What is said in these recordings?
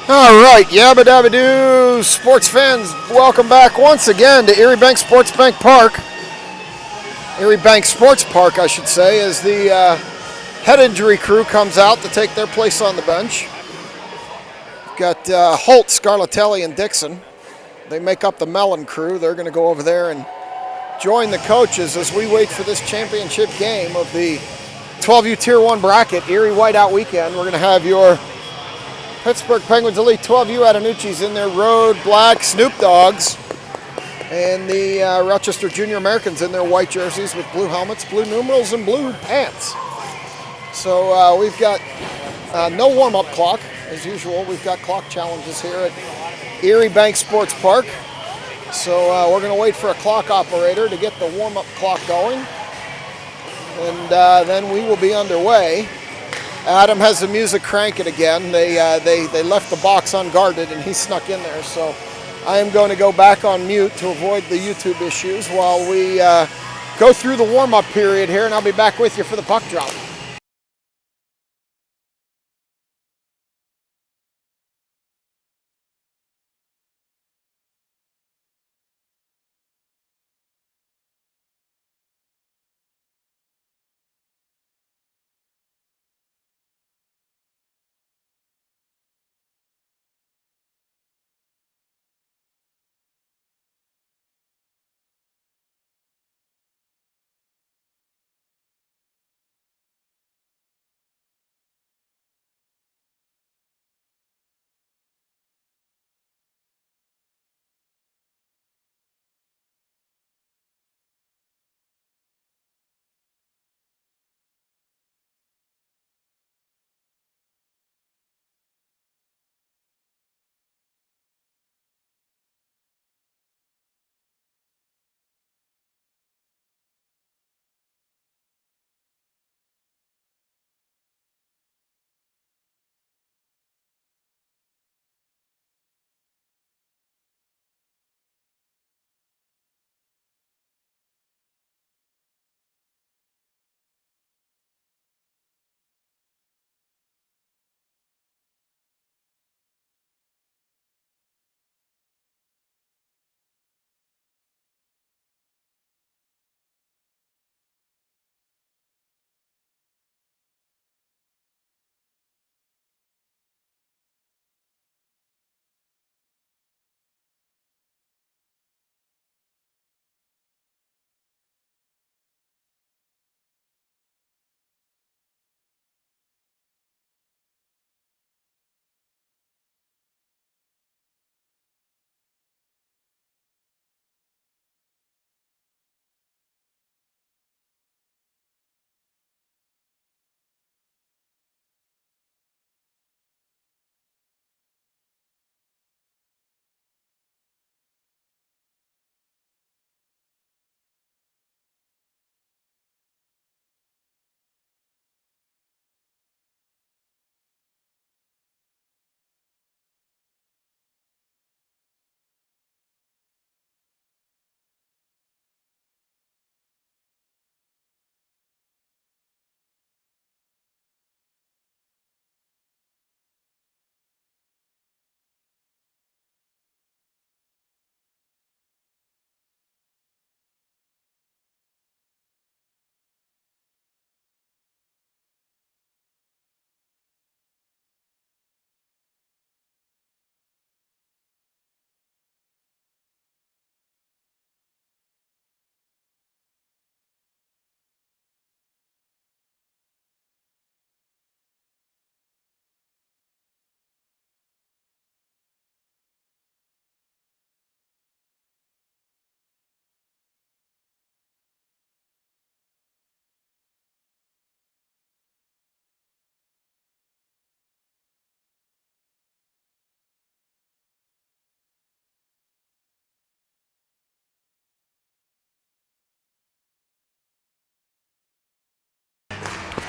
All right, yabba dabba doo, sports fans, welcome back once again to Erie Bank Sports Bank Park. Erie Bank Sports Park, I should say, as the head injury crew comes out to take their place on the bench. We've got Holt, Scarlatelli, and Dixon. They make up the Mellon crew. They're going to go over there and join the coaches as we wait for this championship game of the 12U Tier 1 bracket, Erie Whiteout Weekend. We're going to have your Pittsburgh Penguins Elite 12U Attanucci's in their road black Snoop Dogs, and the Rochester Junior Americans in their white jerseys with blue helmets, blue numerals, and blue pants. So we've got no warm-up clock, as usual. We've got clock challenges here at Erie Bank Sports Park. So we're going to wait for a clock operator to get the warm-up clock going, and then we will be underway. Adam has the music cranking again. They left the box unguarded and he snuck in there. So I am going to go back on mute to avoid the YouTube issues while we go through the warm-up period here, and I'll be back with you for the puck drop.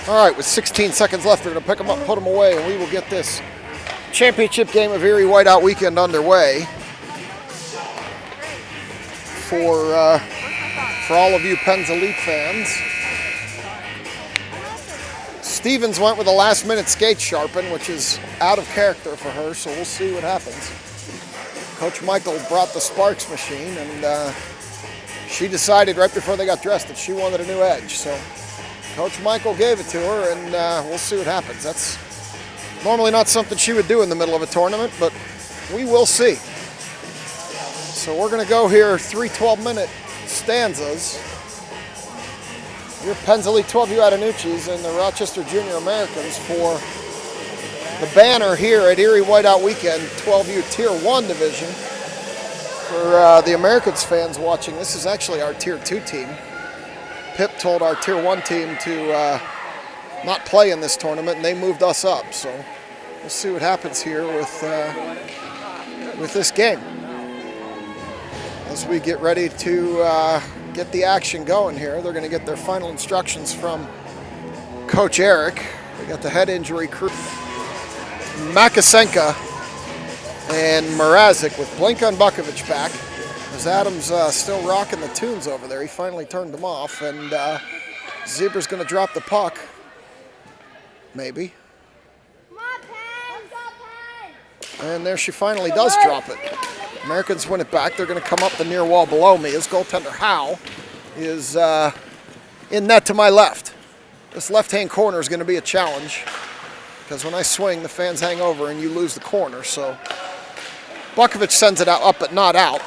All right, with 16 seconds left, we're going to pick them up, put them away, and we will get this championship game of Erie Whiteout Weekend underway. For all of you Pens Elite fans, Stevens went with a last-minute skate sharpen, which is out of character for her, so we'll see what happens. Coach Michael brought the Sparks machine, and she decided right before they got dressed that she wanted a new edge. So Coach Michael gave it to her, and we'll see what happens. That's normally not something she would do in the middle of a tournament, but we will see. So we're going to go here 3 12-minute stanzas. Your Penns Elite 12U Attanuccis and the Rochester Junior Americans for the banner here at Erie Whiteout Weekend 12U Tier 1 division. For the Americans fans watching, this is actually our Tier 2 team. Pip told our Tier 1 team to not play in this tournament, and they moved us up. So we'll see what happens here with this game as we get ready to get the action going here. They're going to get their final instructions from Coach Eric. We got the head injury crew, Makasenka and Mrazek with Blinka and Bukovic back. As Adams still rocking the tunes over there. He finally turned them off, and Zebra's going to drop the puck. Maybe. And there she finally does drop it. Americans win it back. They're going to come up the near wall below me as goaltender Howe is in net to my left. This left-hand corner is going to be a challenge because when I swing, the fans hang over and you lose the corner. So Bukovic sends it out up but not out.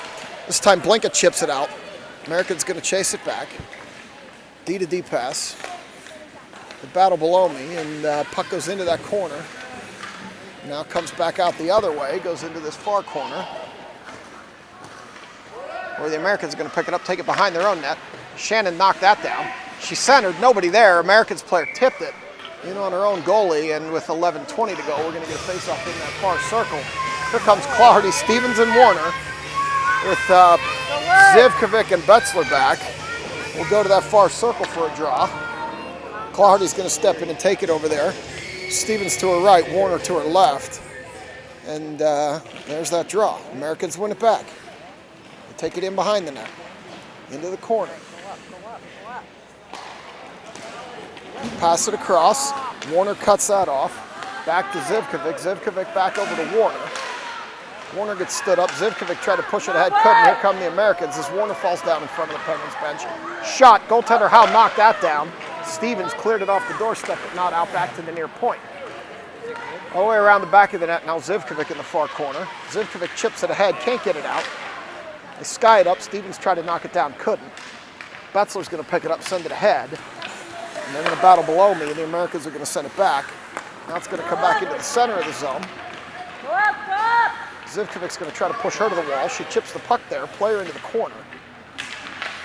This time Blinka chips it out. Americans going to chase it back. D to D pass. The battle below me, and puck goes into that corner. Now comes back out the other way, goes into this far corner, where the Americans are going to pick it up, take it behind their own net. Shannon knocked that down. She centered, nobody there. Americans player tipped it in on her own goalie, and with 11:20 to go, we're going to get a face-off in that far circle. Here comes Clardy, Stevens, and Warner with Zivkovic and Betzler back. We'll go to that far circle for a draw. Clardy's going to step in and take it over there. Stevens to her right, Warner to her left. And there's that draw. Americans win it back. Take it in behind the net, into the corner. Pass it across. Warner cuts that off. Back to Zivkovic. Zivkovic back over to Warner. Warner gets stood up. Zivkovic tried to push it ahead, couldn't. Here come the Americans as Warner falls down in front of the Penguins bench. Shot. Goaltender Howe knocked that down. Stevens cleared it off the doorstep, but not out back to the near point. All the way around the back of the net. Now Zivkovic in the far corner. Zivkovic chips it ahead, can't get it out. They sky it up. Stevens tried to knock it down, couldn't. Betzler's going to pick it up, send it ahead. And they're going to battle below me, and the Americans are going to send it back. Now it's going to come back into the center of the zone. Zivkovic's going to try to push her to the wall. She chips the puck there, player into the corner.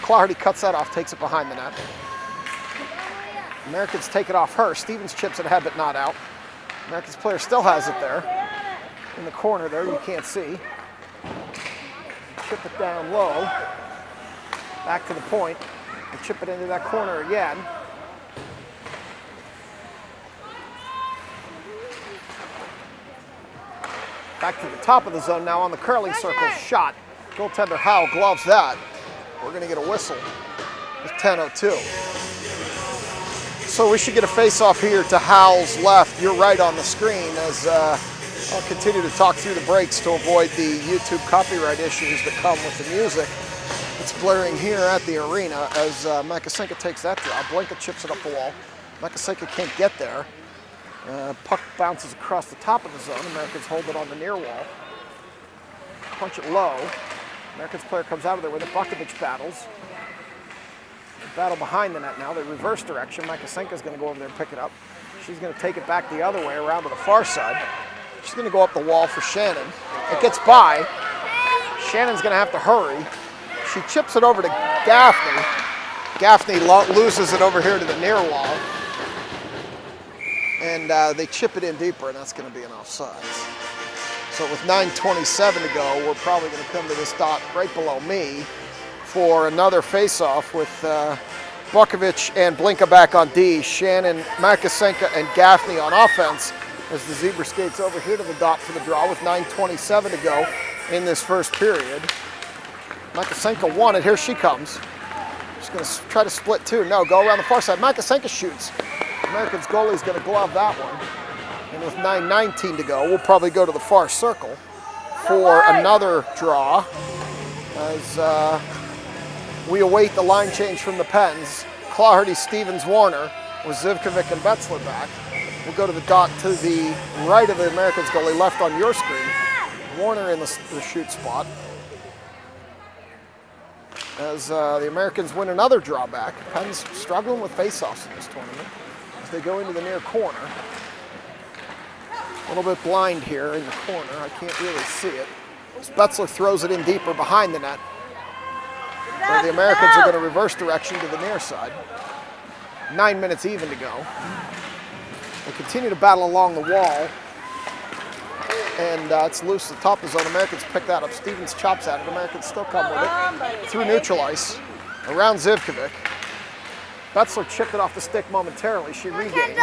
Clardy cuts that off, takes it behind the net. Americans take it off her. Stevens chips it ahead, but not out. Americans player still has it there. In the corner there, you can't see. Chip it down low, back to the point, and chip it into that corner again. Back to the top of the zone now on the curling circle. Shot. Goaltender Howe gloves that. We're going to get a whistle with 10:02. So we should get a face-off here to Howe's left. You're right on the screen as I'll continue to talk through the breaks to avoid the YouTube copyright issues that come with the music. It's blaring here at the arena as Makasenka takes that draw. Blinka chips it up the wall. Makasenka can't get there. Puck bounces across the top of the zone. Americans hold it on the near wall. Punch it low. Americans player comes out of there with it. Bukovic battles. They battle behind the net now. They reverse direction. Makasenka's going to go over there and pick it up. She's going to take it back the other way around to the far side. She's going to go up the wall for Shannon. It gets by. Shannon's going to have to hurry. She chips it over to Gaffney. Gaffney loses it over here to the near wall. And they chip it in deeper, and that's going to be an offsides. So with 9:27 to go, we're probably going to come to this dot right below me for another face-off with Bukovic and Blinka back on D. Shannon, Makasenka, and Gaffney on offense as the Zebra skates over here to the dot for the draw with 9:27 to go in this first period. Makasenka won it. Here she comes. She's going to try to split two. No, go around the far side. Makasenka shoots. Americans goalie's going to glove that one. And with 9:19 to go, we'll probably go to the far circle for another draw as we await the line change from the Pens. Claherty, Stevens, Warner, with Zivkovic and Betzler back. We'll go to the dot to the right of the Americans goalie, left on your screen. Warner in the shoot spot. As the Americans win another drawback. Pens struggling with faceoffs in this tournament as they go into the near corner. A little bit blind here in the corner. I can't really see it. As Betzler throws it in deeper behind the net. So the Americans are going to reverse direction to the near side. 9 minutes even to go. They continue to battle along the wall. And it's loose at the top of the zone. Americans pick that up. Stevens chops at it. Americans still come with it. Through neutral ice. Around Zivkovic. Betzler chipped it off the stick momentarily. She regains.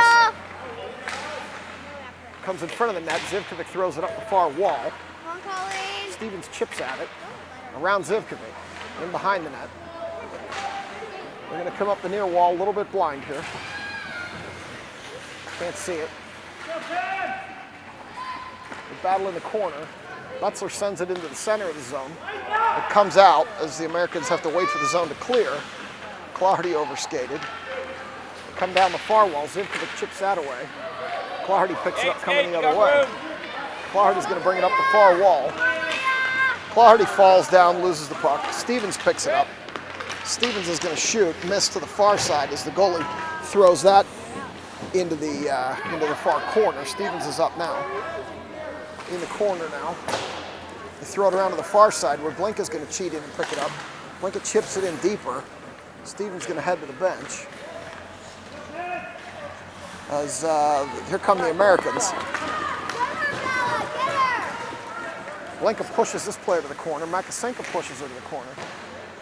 Comes in front of the net. Zivkovic throws it up the far wall. Stevens chips at it. Around Zivkovic. In behind the net. We're going to come up the near wall, a little bit blind here. Can't see it. The battle in the corner. Betzler sends it into the center of the zone. It comes out as the Americans have to wait for the zone to clear. Claherty overskated. Come down the far wall. Zivkovic chips that away. Claherty picks it up coming the other way. Claherty's going to bring it up the far wall. Claherty falls down, loses the puck. Stevens picks it up. Stevens is going to shoot, miss to the far side as the goalie throws that into the far corner. Stevens is up now, in the corner now. They throw it around to the far side where Blinka's going to cheat in and pick it up. Blinka chips it in deeper. Stevens going to head to the bench. As here come the Americans. Blinka pushes this player to the corner. Makasenko pushes her to the corner.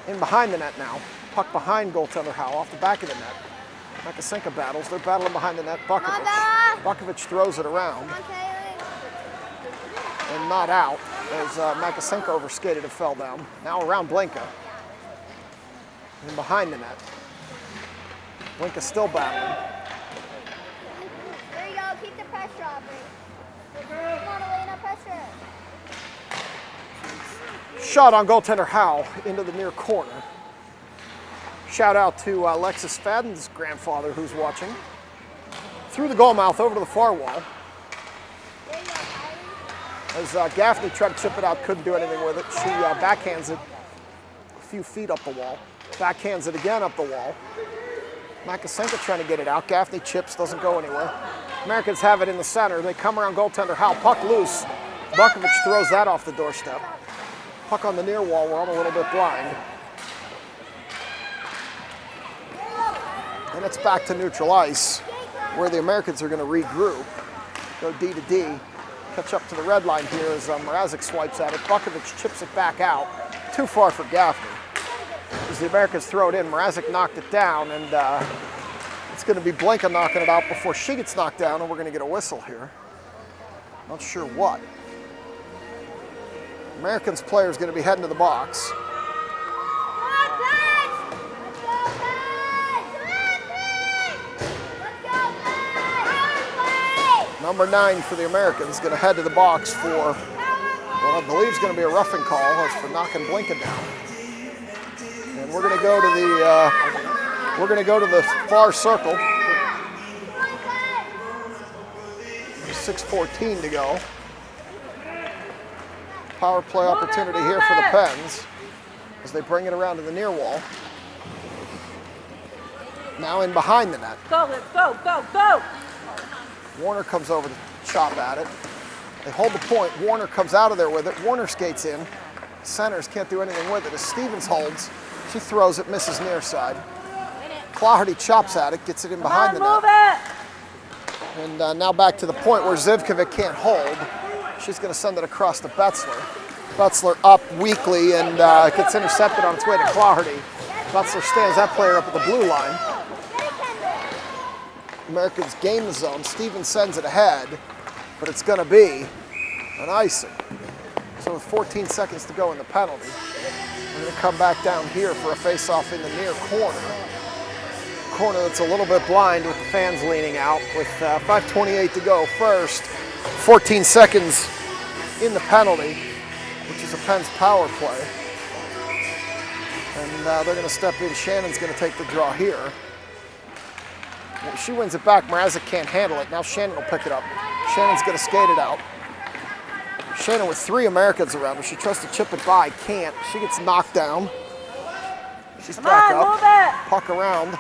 In behind the net now. Puck behind goaltender Howe off the back of the net. Makasenko battles. They're battling behind the net. Bukovic. Bukovic throws it around. And not out as Makasenko overskated and fell down. Now around Blinka. And behind the net. Blinka still battling. There you go. Keep the pressure off. Come on, Elena, pressure. Shot on goaltender Howe into the near corner. Shout out to Alexis Fadden's grandfather who's watching. Through the goal mouth over to the far wall. As Gaffney tried to chip it out, couldn't do anything with it. She backhands it a few feet up the wall. Backhands it again up the wall. Makasenko trying to get it out. Gaffney chips, doesn't go anywhere. Americans have it in the center. They come around goaltender Howe. Puck loose. Bukovic throws that off the doorstep. Puck on the near wall where I'm a little bit blind. And it's back to neutral ice where the Americans are going to regroup. Go D to D. Catch up to the red line here as Mrazek swipes at it. Bukovic chips it back out. Too far for Gaffney. As the Americans throw it in, Mrazek knocked it down, and it's going to be Blinka knocking it out before she gets knocked down, and we're going to get a whistle here. Not sure what. Americans player is going to be heading to the box. Number 9 for the Americans going to head to the box for what I believe is going to be a roughing call as for knocking Blinka down. And we're going to go to the far circle. 6:14 to go. Power play opportunity here for the Pens as they bring it around to the near wall. Now in behind the net. Go, let's go, go, go! Warner comes over to chop at it. They hold the point. Warner comes out of there with it. Warner skates in. Centers can't do anything with it. As Stevens holds, she throws it, misses near side. Claherty chops at it, gets it in behind the net. Move it! And now back to the point where Zivkovic can't hold. She's going to send it across to Betzler. Betzler up weakly and gets intercepted on its way to Claherty. Betzler stands that player up at the blue line. Americans gain the zone. Stevens sends it ahead, but it's going to be an icing. So with 14 seconds to go in the penalty, we're going to come back down here for a face-off in the near corner. corner that's a little bit blind with the fans leaning out with 5:28 to go first. 14 seconds in the penalty, which is a Penn's power play. And they're going to step in. Shannon's going to take the draw here. She wins it back. Mrazek can't handle it. Now Shannon will pick it up. Shannon's going to skate it out. Shannon with 3 Americans around her. She tries to chip it by. Can't. She gets knocked down. She's back up. Move it. Puck around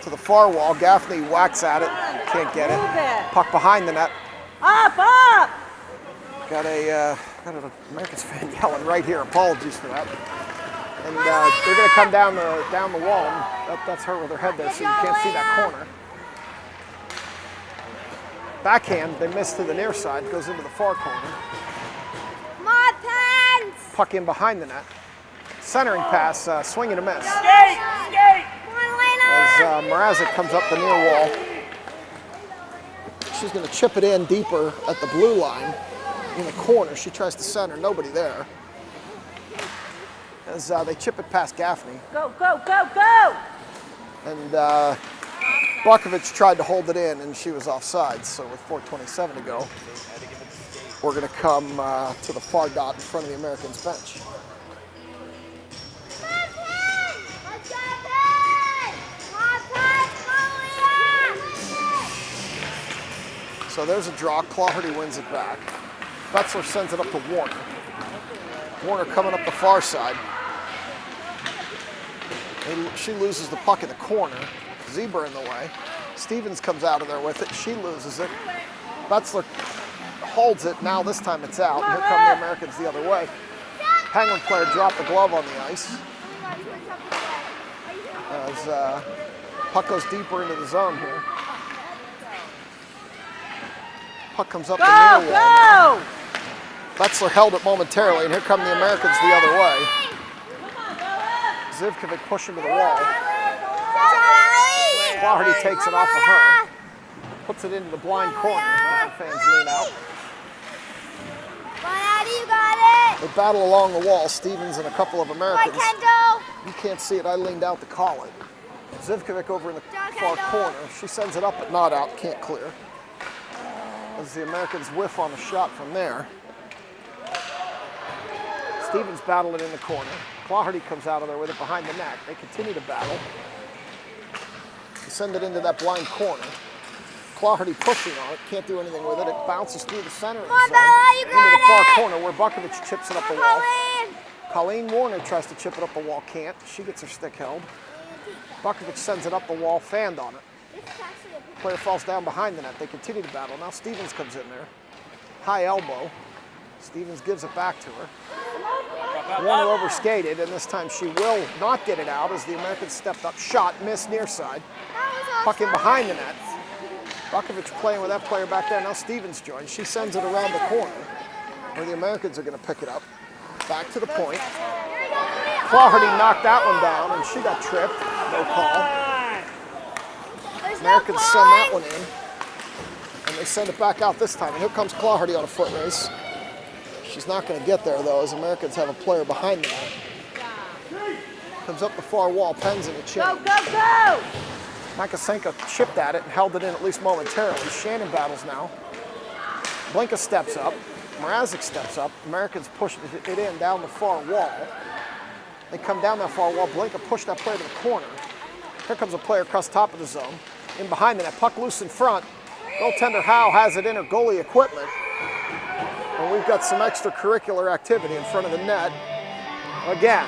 to the far wall. Gaffney whacks at it. Can't get it. Puck behind the net. Up, up. Got an Americans fan yelling right here. Apologies for that. And they're going to come down the wall. That's her with her head there, so you can't see that corner. Backhand, they miss to the near side, goes into the far corner. Come on, Pens! Puck in behind the net. Centering pass, swing and a miss. Skate, skate. Come on, Lena! As Mrazek comes up the near wall. She's going to chip it in deeper at the blue line in the corner. She tries to center, nobody there. As they chip it past Gaffney. Go, go, go, go. And Bukovich tried to hold it in, and she was offside. So with 4:27 to go, we're going to come to the far dot in front of the Americans bench. So there's a draw. Clawhardy wins it back. Betzler sends it up to Warner. Warner coming up the far side. She loses the puck in the corner. Zebra in the way. Stevens comes out of there with it. She loses it. Betzler holds it. Now this time it's out. Here come the Americans the other way. Penguin player dropped the glove on the ice. As puck goes deeper into the zone here. Puck comes up the near wall. Go! Betzler held it momentarily, and here come the Americans the other way. Zivkovic pushing to the wall. Clawhardy takes it off of her. Puts it into the blind corner. The fans lean out. You got it! They battle along the wall. Stevens and a couple of Americans. Kendall! You can't see it. I leaned out to call it. Zivkovic over in the far corner. She sends it up, but not out. Can't clear. As the Americans whiff on the shot from there. Stevens battling in the corner. Clawhardy comes out of there with it behind the net. They continue to battle. They send it into that blind corner. Clawhardy pushing on it. Can't do anything with it. It bounces through the center of the zone into the far corner where Bukovich chips it up the wall. Colleen Warner tries to chip it up the wall. Can't. She gets her stick held. Bukovich sends it up the wall. Fanned on it. Player falls down behind the net. They continue to battle. Now Stevens comes in there. High elbow. Stevens gives it back to her. Warner overskated, and this time she will not get it out as the Americans stepped up. Shot, missed near side. Puck in behind the net. Bukovich playing with that player back there. Now Stevens joins. She sends it around the corner where the Americans are going to pick it up. Back to the point. Clawhardy knocked that one down, and she got tripped. No call. Americans send that one in, and they send it back out this time. And here comes Clawhardy on a foot race. She's not going to get there, though, as Americans have a player behind them. Comes up the far wall, pens in the chin. Go, go, go! Makasenko chipped at it and held it in at least momentarily. Shannon battles now. Blinka steps up. Mrazek steps up. Americans push it in down the far wall. They come down that far wall. Blinka pushed that player to the corner. Here comes a player across top of the zone. In behind the net, puck loose in front. Goaltender Howe has it in her goalie equipment. And we've got some extracurricular activity in front of the net. Again.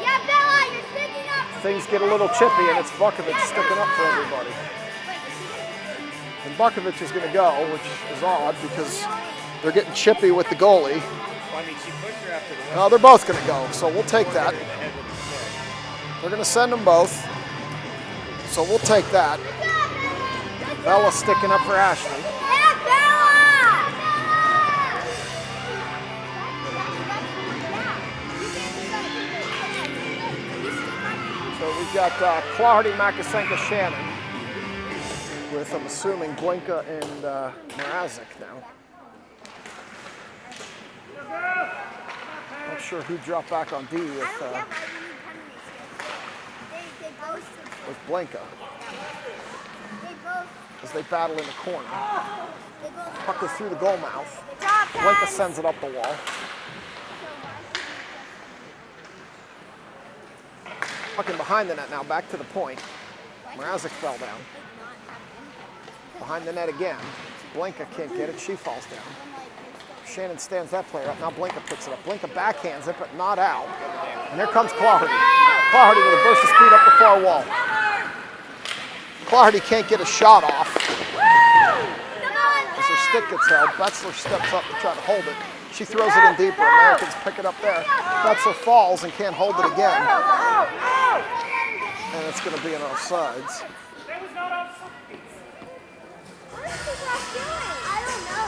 Yeah, Bella, you're sticking up! Things get a little chippy, and it's Bukovich sticking up for everybody. And Bukovich is going to go, which is odd because they're getting chippy with the goalie. No, they're both going to go, so we'll take that. They're going to send them both, so we'll take that. Bella sticking up for Ashley. Yeah, Bella! So we've got Clawhardy, Makasenko, Shannon, with, I'm assuming, Blinka and Mrazek now. Not sure who dropped back on D with with Blinka They both. as they battle in the corner. They both. Puck is through the goal mouth. Drop Blinka pass. sends it up the wall. Pucking behind the net now, back to the point. Mrazek fell down. Behind the net again. Blinka can't get it, she falls down. Shannon stands that player up, now Blinka picks it up. Blinka backhands it, but not out. And here comes Claherty. Claherty with a burst of speed up the far wall. Claherty can't get a shot off. As her stick gets held, Betzler steps up to try to hold it. She throws it in deeper. Americans pick it up there. Betzler falls and can't hold it again. And it's going to be an offsides.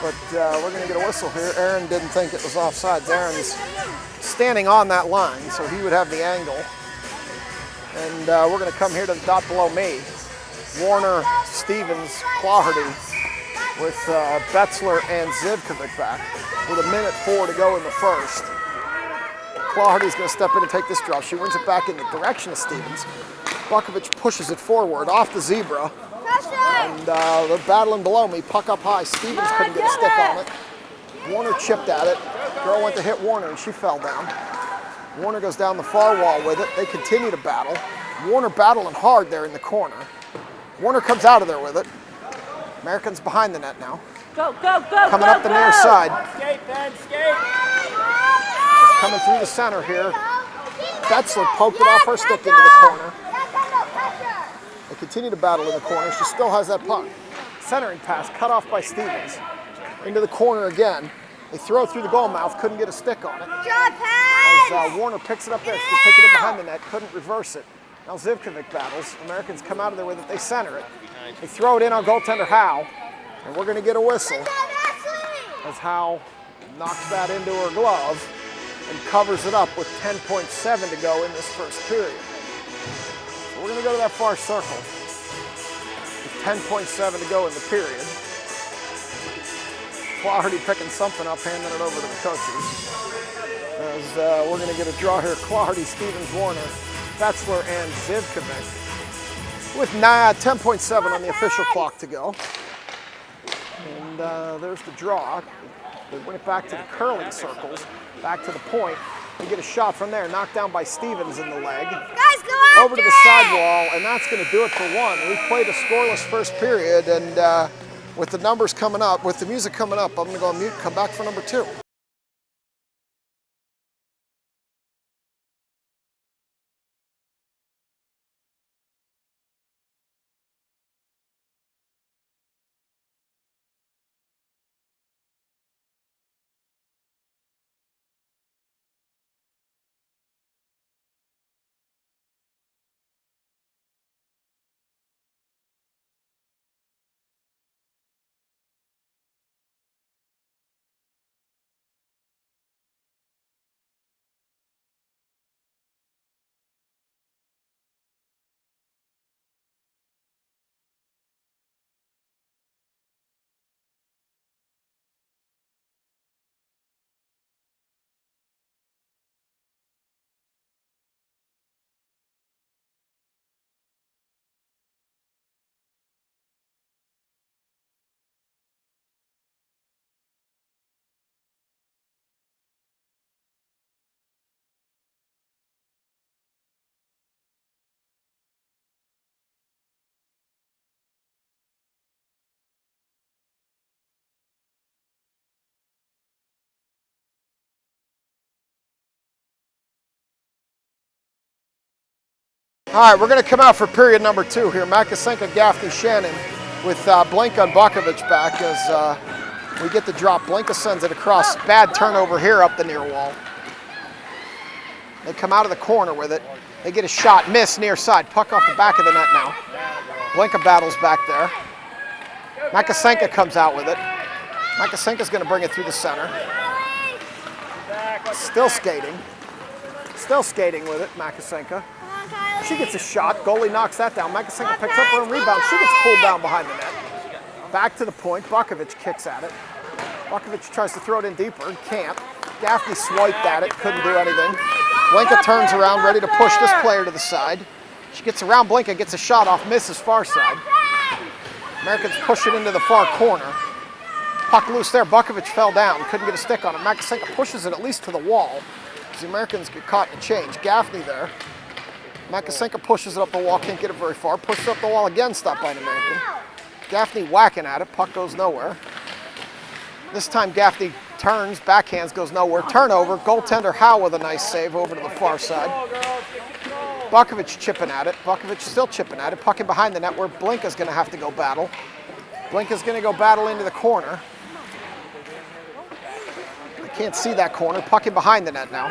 But we're going to get a whistle here. Aaron didn't think it was offsides. Aaron's standing on that line, so he would have the angle. And we're going to come here to the dot below me. Warner, Stevens, Claherty with Betzler and Zivkovic back with 1:04 to go in the first. Claherty's going to step in and take this draw. She wins it back in the direction of Stevens. Bukovic pushes it forward off the zebra. And they're battling below me. Puck up high. Stevens couldn't get a stick on it. Warner chipped at it. Girl went to hit Warner and she fell down. Warner goes down the far wall with it. They continue to battle. Warner battling hard there in the corner. Warner comes out of there with it. Americans behind the net now. Go, go, go, Coming go, up the go. near side. Skate, Ben, skate. Just coming through the center here. Betzler poked it off her stick into the corner. They continue to battle in the corner. She still has that puck. Centering pass cut off by Stevens. Into the corner again. They throw it through the goal mouth. Couldn't get a stick on it. As Warner picks it up there. She's taking it behind the net. Couldn't reverse it. Now Zivkovic battles. Americans come out of there with it. They center it. They throw it in on goaltender Howe. And we're going to get a whistle as Howe knocks that into her glove and covers it up with 10.7 to go in this first period. So we're going to go to that far circle with 10.7 to go in the period. Claherty picking something up, handing it over to the coaches. As we're going to get a draw here. Claherty, Stevens, Warner, Betzler, and Zivkovic with 10.7 on the official clock to go. And there's the draw. They win it back to the curling circles, back to the point. They get a shot from there, knocked down by Stevens in the leg. Guys, go after Over to the sidewall, and that's going to do it for one. We played a scoreless first period, and with the numbers coming up, with the music coming up, I'm going to go on mute and come back for number two. All right, we're going to come out for period number two here. Makasenka, Gaffney, Shannon with Blinka and Bukovic back as we get the drop. Blinka sends it across. Bad turnover here up the near wall. They come out of the corner with it. They get a shot, miss near side. Puck off the back of the net now. Blinka battles back there. Makasenka comes out with it. Makasenka's going to bring it through the center. Still skating. Still skating with it, Makasenka. She gets a shot. Goalie knocks that down. Makasenka picks up her own rebound. She gets pulled down behind the net. Back to the point. Bukovic kicks at it. Bukovic tries to throw it in deeper. Can't. Gaffney swiped at it. Couldn't do anything. Blinka turns around, ready to push this player to the side. She gets around Blinka, gets a shot off, misses far side. Americans push it into the far corner. Puck loose there. Bukovic fell down. Couldn't get a stick on it. Makasenka pushes it at least to the wall. The Americans get caught in a change. Gaffney there. Makasenka pushes it up the wall. Can't get it very far. Pushes it up the wall again. Stopped by an American. Gaffney whacking at it. Puck goes nowhere. This time Gaffney turns. Backhands, goes nowhere. Turnover. Goaltender Howe with a nice save over to the far side. Bukovic chipping at it. Bukovic still chipping at it. Puck in behind the net where Blinka's going to have to go battle. Blinka's going to go battle into the corner. I can't see that corner. Puck in behind the net now.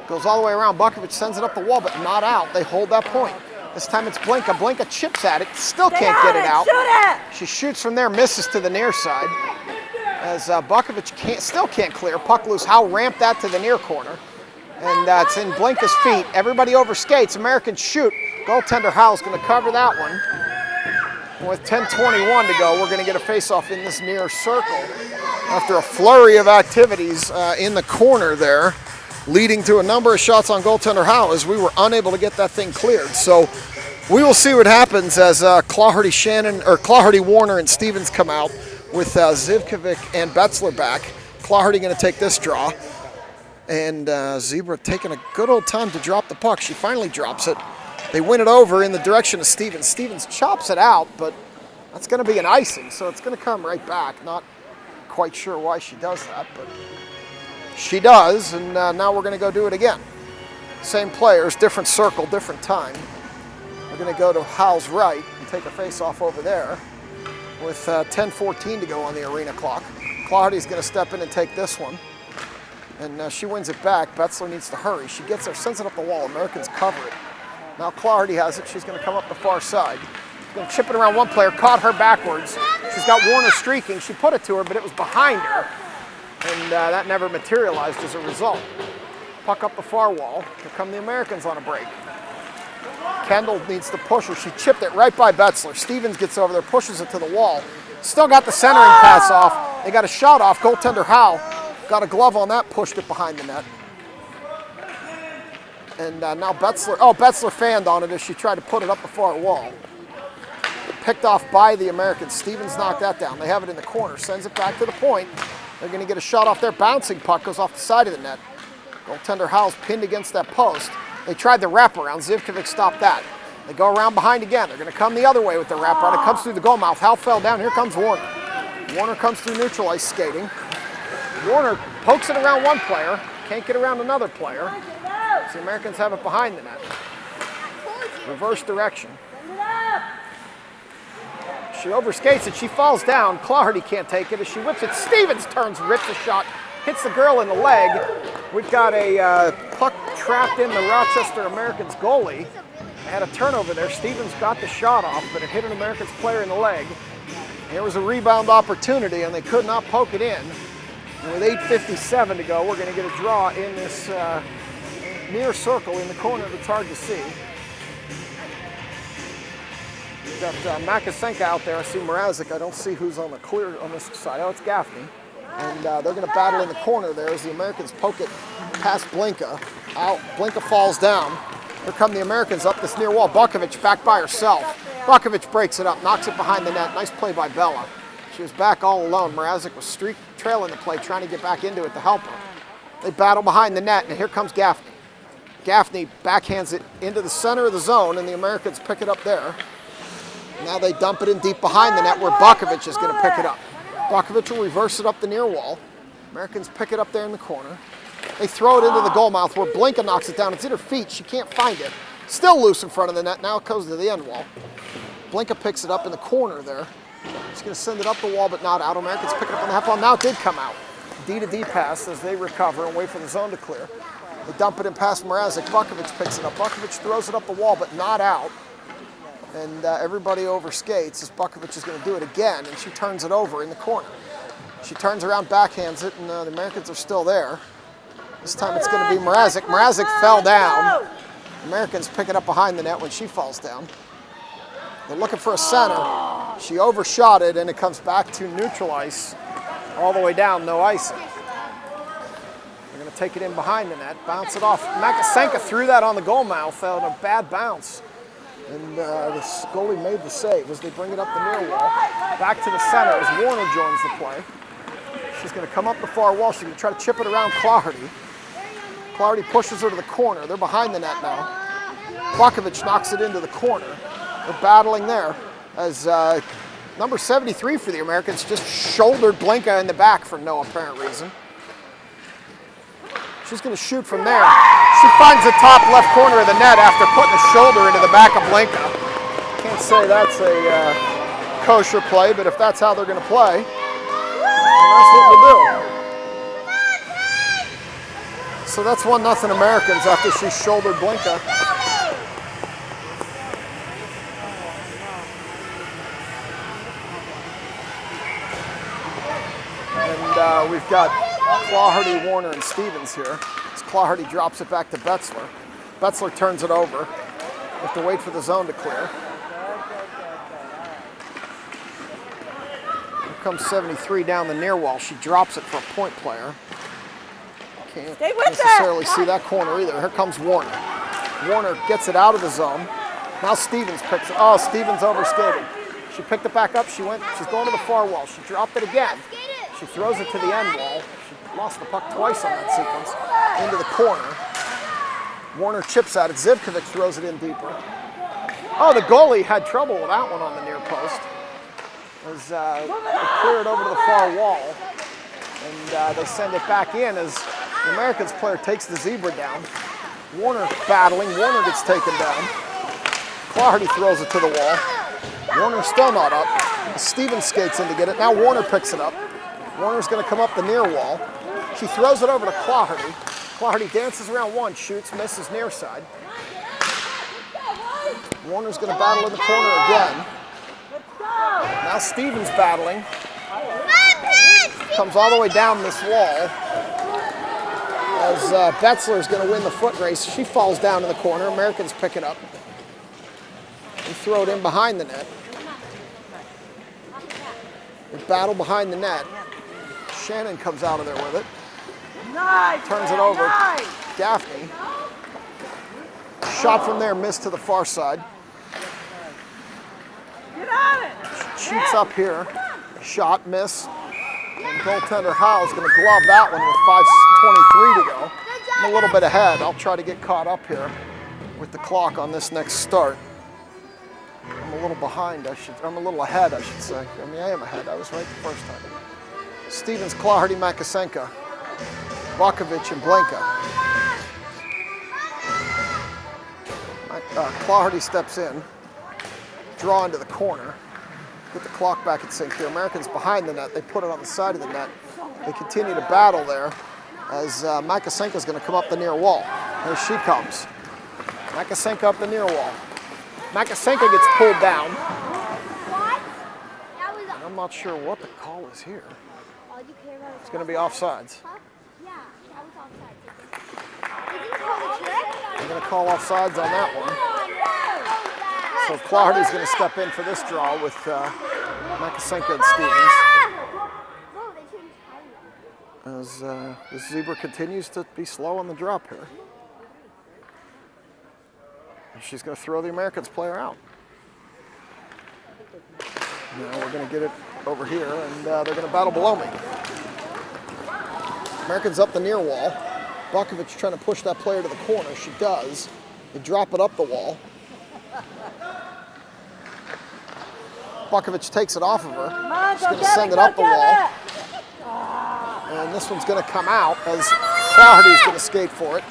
Goes all the way around. Bukovic sends it up the wall, but not out. They hold that point. This time it's Blinka. Blinka chips at it. Still can't get it out. She shoots from there, misses to the near side. As Bukovic still can't clear. Puck loose. Howe ramped that to the near corner. And it's in Blinka's feet. Everybody overskates. Americans shoot. Goaltender Howe's going to cover that one. And with 10:21 to go, we're going to get a face-off in this near circle. After a flurry of activities in the corner there, leading to a number of shots on goaltender Howe as we were unable to get that thing cleared. So we will see what happens as Clawhardy, Warner, and Stevens come out with Zivkovic and Betzler back. Clawhardy going to take this draw. And Zebra taking a good old time to drop the puck. She finally drops it. They win it over in the direction of Stevens. Stevens chops it out, but that's going to be an icing, so it's going to come right back. Not quite sure why she does that, but she does, and now we're going to go do it again. Same players, different circle, different time. We're going to go to Howe's right and take a face-off over there with 10:14 to go on the arena clock. Claudia's going to step in and take this one. And she wins it back. Betzler needs to hurry. She gets there, sends it up the wall. Americans cover it. Now Clawhardy has it. She's going to come up the far side. She's going to chip it around one player, caught her backwards. She's got Warner streaking. She put it to her, but it was behind her. And that never materialized as a result. Puck up the far wall. Here come the Americans on a break. Kendall needs to push her. She chipped it right by Betzler. Stevens gets over there, pushes it to the wall. Still got the centering pass off. They got a shot off. Goaltender Howe got a glove on that, pushed it behind the net. And now Betzler fanned on it as she tried to put it up the far wall. Picked off by the Americans. Stevens knocked that down. They have it in the corner, sends it back to the point. They're going to get a shot off there. Bouncing puck goes off the side of the net. Goaltender Howe's pinned against that post. They tried the wraparound. Zivkovic stopped that. They go around behind again. They're going to come the other way with the wraparound. It comes through the goal mouth. Howe fell down. Here comes Warner. Warner comes through neutral ice skating. Warner pokes it around one player. Can't get around another player. So the Americans have it behind the net. Reverse direction. She overskates it. She falls down. Clawhardy can't take it as she whips it. Stevens turns, rips a shot, hits the girl in the leg. We've got a puck trapped in the Rochester Americans goalie. They had a turnover there. Stevens got the shot off, but it hit an Americans player in the leg. There was a rebound opportunity, and they could not poke it in. And with 8:57 to go, we're going to get a draw in this near circle in the corner that's hard to see. We've got Makasenka out there. I see Mrazek. I don't see who's on the clear on this side. Oh, it's Gaffney. And they're going to battle in the corner there as the Americans poke it past Blinka. Out. Blinka falls down. Here come the Americans up this near wall. Bukovic back by herself. Bukovic breaks it up, knocks it behind the net. Nice play by Bella. She was back all alone. Mrazek was trailing the play, trying to get back into it to help her. They battle behind the net, and here comes Gaffney. Gaffney backhands it into the center of the zone, and the Americans pick it up there. Now they dump it in deep behind the net where Bukovic is going to pick it up. Bukovic will reverse it up the near wall. Americans pick it up there in the corner. They throw it into the goal mouth where Blinka knocks it down. It's at her feet. She can't find it. Still loose in front of the net. Now it goes to the end wall. Blinka picks it up in the corner there. She's going to send it up the wall, but not out. Americans pick it up on the half wall. Now it did come out. D-to-D pass as they recover and wait for the zone to clear. They dump it in past Mrazek. Bukovic picks it up. Bukovic throws it up the wall, but not out. And everybody overskates as Bukovic is going to do it again, and she turns it over in the corner. She turns around, backhands it, and the Americans are still there. This time it's going to be Mrazek. Mrazek fell down. Americans pick it up behind the net when she falls down. They're looking for a center. She overshot it, and it comes back to neutral ice all the way down, no icing. They're going to to take it in behind the net, bounce it off. Makasenka threw that on the goal mouth on a bad bounce. And the goalie made the save as they bring it up the near wall. Back to the center as Warner joins the play. She's going to come up the far wall. She's going to try to chip it around Claherty. Claherty pushes her to the corner. They're behind the net now. Bukovic knocks it into the corner. They're battling there as number 73 for the Americans just shouldered Blinka in the back for no apparent reason. She's going to shoot from there. She finds the top left corner of the net after putting a shoulder into the back of Blinka. Can't say that's a kosher play, but if that's how they're going to play, then that's what we'll do. So that's 1-0 Americans after she shouldered Blinka. And we've got Claherty, Warner, and Stevens here. As Claherty drops it back to Betzler. Betzler turns it over. We have to wait for the zone to clear. Here comes 73 down the near wall. She drops it for a point player. Can't necessarily see that corner either. Here comes Warner. Warner gets it out of the zone. Now Stevens picks it. Oh, Stevens overskated. She picked it back up. She's going to the far wall. She dropped it again. She throws it to the end wall. She lost the puck twice on that sequence. Into the corner. Warner chips at it. Zivkovic throws it in deeper. Oh, the goalie had trouble with that one on the near post. As they clear it over to the far wall. And they send it back in as the Americans player takes the zebra down. Warner battling. Warner gets taken down. Claherty throws it to the wall. Warner's still not up. Stevens skates in to get it. Now Warner picks it up. Warner's going to come up the near wall. She throws it over to Claherty. Claherty dances around one, shoots, misses near side. Warner's going to battle in the corner again. Now Stevens battling. Comes all the way down this wall. As Betzler's going to win the foot race. She falls down in the corner. Americans pick it up. And throw it in behind the net. They battle behind the net. Shannon comes out of there with it. Turns it over. Gaffney. Shot from there, missed to the far side. Shoots up here. Shot, miss. And goaltender Howe's going to glove that one with 5:23 to go. I'm a little bit ahead. I'll try to get caught up here with the clock on this next start. I'm a little behind, I'm a little ahead, I should say. I mean, I am ahead. I was right the first time. Stevens, Claherty, Makasenka, Bukovic, and Blinka. Claherty steps in, draw into the corner, get the clock back in sync here. Americans behind the net. They put it on the side of the net. They continue to battle there as Makasenka's going to come up the near wall. There she comes. Makasenka up the near wall. Makasenka gets pulled down. I'm not sure what the call is here. It's going to be offsides. They're going to call offsides on that one. So Claherty's going to step in for this draw with Makasenka and Stevens. As the zebra continues to be slow on the drop here. She's going to throw the Americans player out. Now we're going to get it over here, and they're going to battle below me. Americans up the near wall. Bukovic trying to push that player to the corner. She does. They drop it up the wall. Bukovic takes it off of her. She's going to send it up the wall. And this one's going to come out as Claherty's going to skate for it.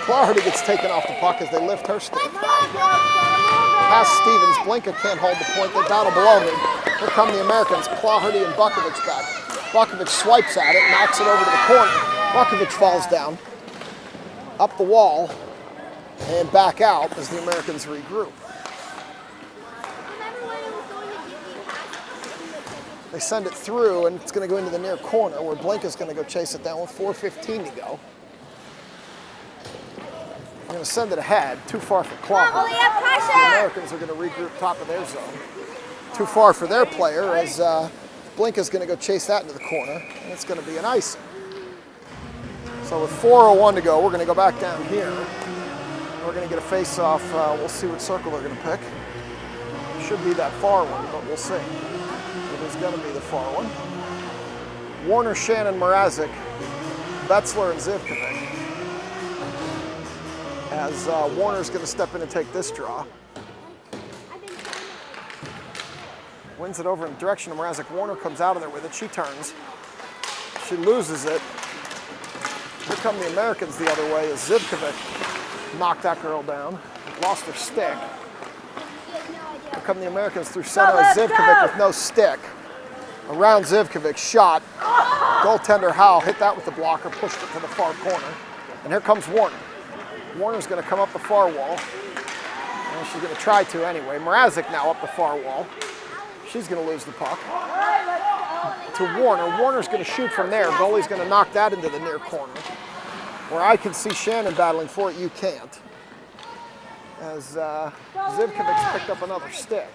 Claherty gets taken off the puck as they lift her stick. Pass Stevens. Blinka can't hold the point. They battle below me. Here come the Americans. Claherty and Bukovic back. Bukovic swipes at it, knocks it over to the corner. Bukovic falls down, up the wall, and back out as the Americans regroup. They send it through, and it's going to go into the near corner where Blinka's going to go chase it down with 4:15 to go. They're going to send it ahead, too far for Claherty. The Americans are going to regroup top of their zone. Too far for their player as Blinka's going to go chase that into the corner, and it's going to be an icing. So with 4:01 to go, we're going to go back down here. We're going to get a face-off. We'll see what circle they're going to pick. Should be that far one, but we'll see. It is going to be the far one. Warner, Shannon, Mrazek, Betzler, and Zivkovic. As Warner's going to step in and take this draw. Wins it over in the direction of Mrazek. Warner comes out of there with it. She turns. She loses it. Here come the Americans the other way as Zivkovic knocked that girl down. Lost her stick. Here come the Americans through center as Zivkovic with no stick. Around Zivkovic, shot. Goaltender Howell hit that with the blocker, pushed it to the far corner. And here comes Warner. Warner's going to come up the far wall. And she's going to try to anyway. Mrazek now up the far wall. She's going to lose the puck. To Warner. Warner's going to shoot from there. Goalie's going to knock that into the near corner. Where I can see Shannon battling for it, you can't. As Zivkovic's picked up another stick.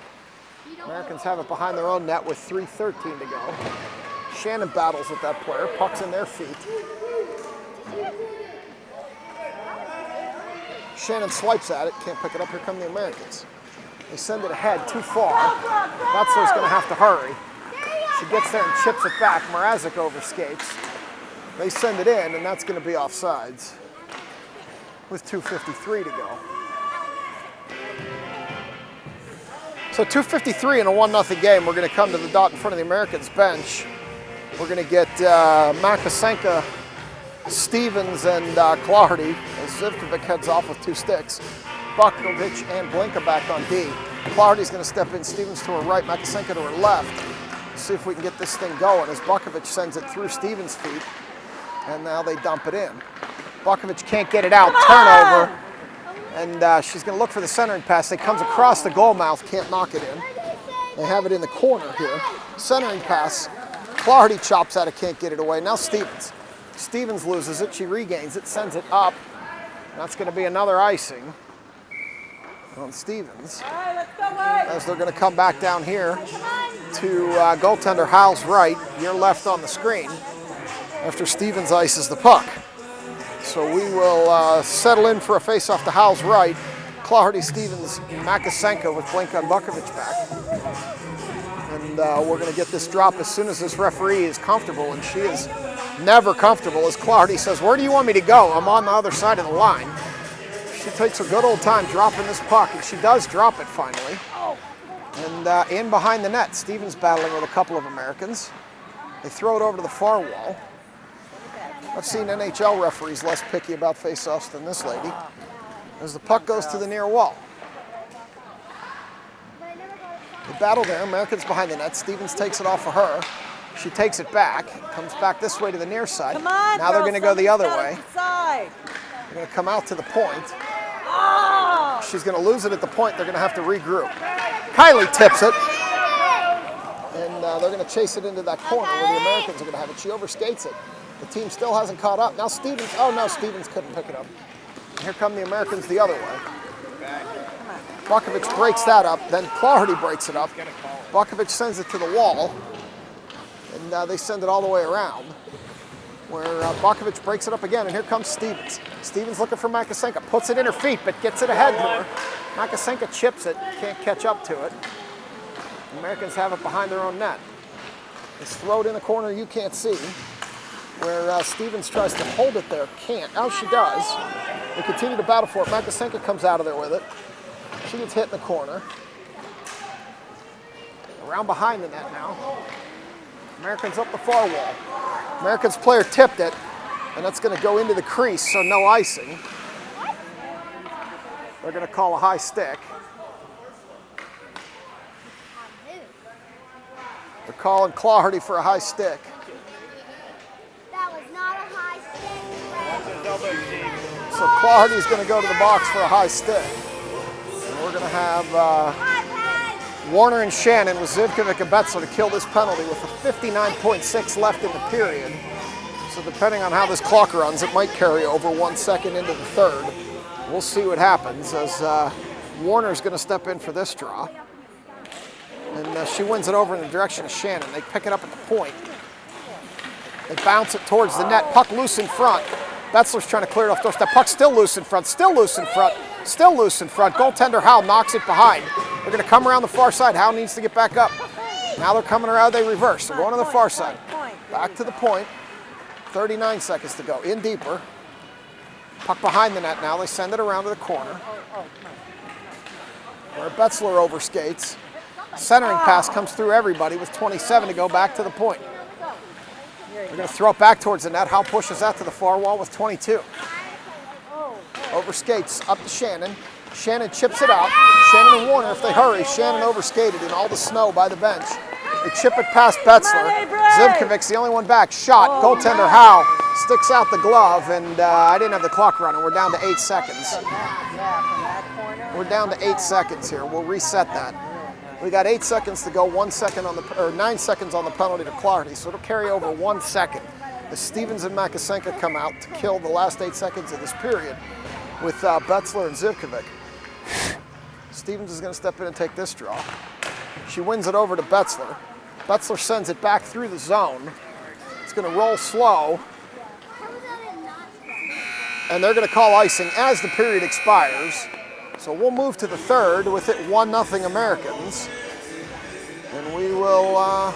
Americans have it behind their own net with 3:13 to go. Shannon battles with that player. Puck's in their feet. Shannon swipes at it. Can't pick it up. Here come the Americans. They send it ahead too far. Betzler's going to have to hurry. She gets there and chips it back. Mrazek overskates. They send it in, and that's going to be offsides with 2:53 to go. So 2:53 in a 1-0 game. We're going to come to the dot in front of the Americans bench. We're going to get Makasenka, Stevens, and Clardy as Zivkovic heads off with 2 sticks. Bukovic and Blinka back on D. Clardy's going to step in. Stevens to her right, Makasenka to her left. See if we can get this thing going as Bukovic sends it through Stevens' feet. And now they dump it in. Bukovic can't get it out. Turnover. And she's going to look for the centering pass. It comes across the goal mouth. Can't knock it in. They have it in the corner here. Centering pass. Clardy chops at it. Can't get it away. Now Stevens. Stevens loses it. She regains it. Sends it up. That's going to be another icing on Stevens. As they're going to come back down here to goaltender Howell's right. Your left on the screen. After Stevens ices the puck. So we will settle in for a face-off to Howell's right. Clardy, Stevens, Makasenka with Blinka and Bukovic back. And we're going to get this drop as soon as this referee is comfortable, and she is never comfortable, as Clardy says, "Where do you want me to go? I'm on the other side of the line." She takes a good old time dropping this puck, and she does drop it finally. And in behind the net, Stevens battling with a couple of Americans. They throw it over to the far wall. I've seen NHL referees less picky about face-offs than this lady. As the puck goes to the near wall. They battle there. Americans behind the net. Stevens takes it off of her. She takes it back. Comes back this way to the near side. Come on, now they're going to go the other way. Side. They're going to come out to the point. Oh. She's going to lose it at the point. They're going to have to regroup. Kylie tips it. And they're going to chase it into that corner where the Americans are going to have it. She overskates it. The team still hasn't caught up. Now Stevens, oh no, Stevens couldn't pick it up. Here come the Americans the other way. Bukovic breaks that up, then Clardy breaks it up. Bukovic sends it to the wall, and they send it all the way around, where Bukovic breaks it up again, and here comes Stevens. Stevens looking for Makasenka, puts it in her feet, but gets it ahead to her. Makasenka chips it, can't catch up to it. The Americans have it behind their own net. It's thrown in the corner you can't see, where Stevens tries to hold it there, can't. Oh, she does. They continue to battle for it. Makasenka comes out of there with it. She gets hit in the corner. Around behind the net now. Americans up the far wall. Americans player tipped it, and that's going to go into the crease, so no icing. They're going to call a high stick. They're calling Clardy for a high stick. That was not a high stick. So Clardy's going to go to the box for a high stick. And we're going to have Warner and Shannon with Zivkovic and Betzler to kill this penalty with a 59.6 left in the period. So depending on how this clock runs, it might carry over 1 second into the third. We'll see what happens as Warner's going to step in for this draw. And she wins it over in the direction of Shannon. They pick it up at the point. They bounce it towards the net. Puck loose in front. Betzler's trying to clear it off doorstep. Puck still loose in front, still loose in front, still loose in front. Goaltender Howe knocks it behind. They're going to come around the far side. Howe needs to get back up. Now they're coming around, they reverse. They're going to the far side. Back to the point. 39 seconds to go. In deeper. Puck behind the net now. They send it around to the corner. Where Betzler overskates. Centering pass comes through everybody with 27 to go back to the point. They're going to throw it back towards the net. Howe pushes that to the far wall with 22. Overskates up to Shannon. Shannon chips it out. Shannon and Warner, if they hurry. Shannon overskated in all the snow by the bench. They chip it past Betzler. Zivkovic's the only one back. Shot. Goaltender Howe sticks out the glove, and I didn't have the clock running. We're down to 8 seconds. We're down to 8 seconds here. We'll reset that. We got 8 seconds to go. 1 second on the, or 9 seconds on the penalty to Clardy, so it'll carry over 1 second. As Stevens and Makasenka come out to kill the last 8 seconds of this period with Betzler and Zivkovic. Stevens is going to step in and take this draw. She wins it over to Betzler. Betzler sends it back through the zone. It's going to roll slow. And they're going to call icing as the period expires. So we'll move to the third with it 1-0 Americans. And we will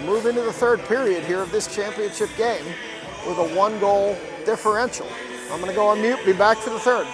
move into the third period here of this championship game with a 1-goal differential. I'm going to go on mute, be back for the third.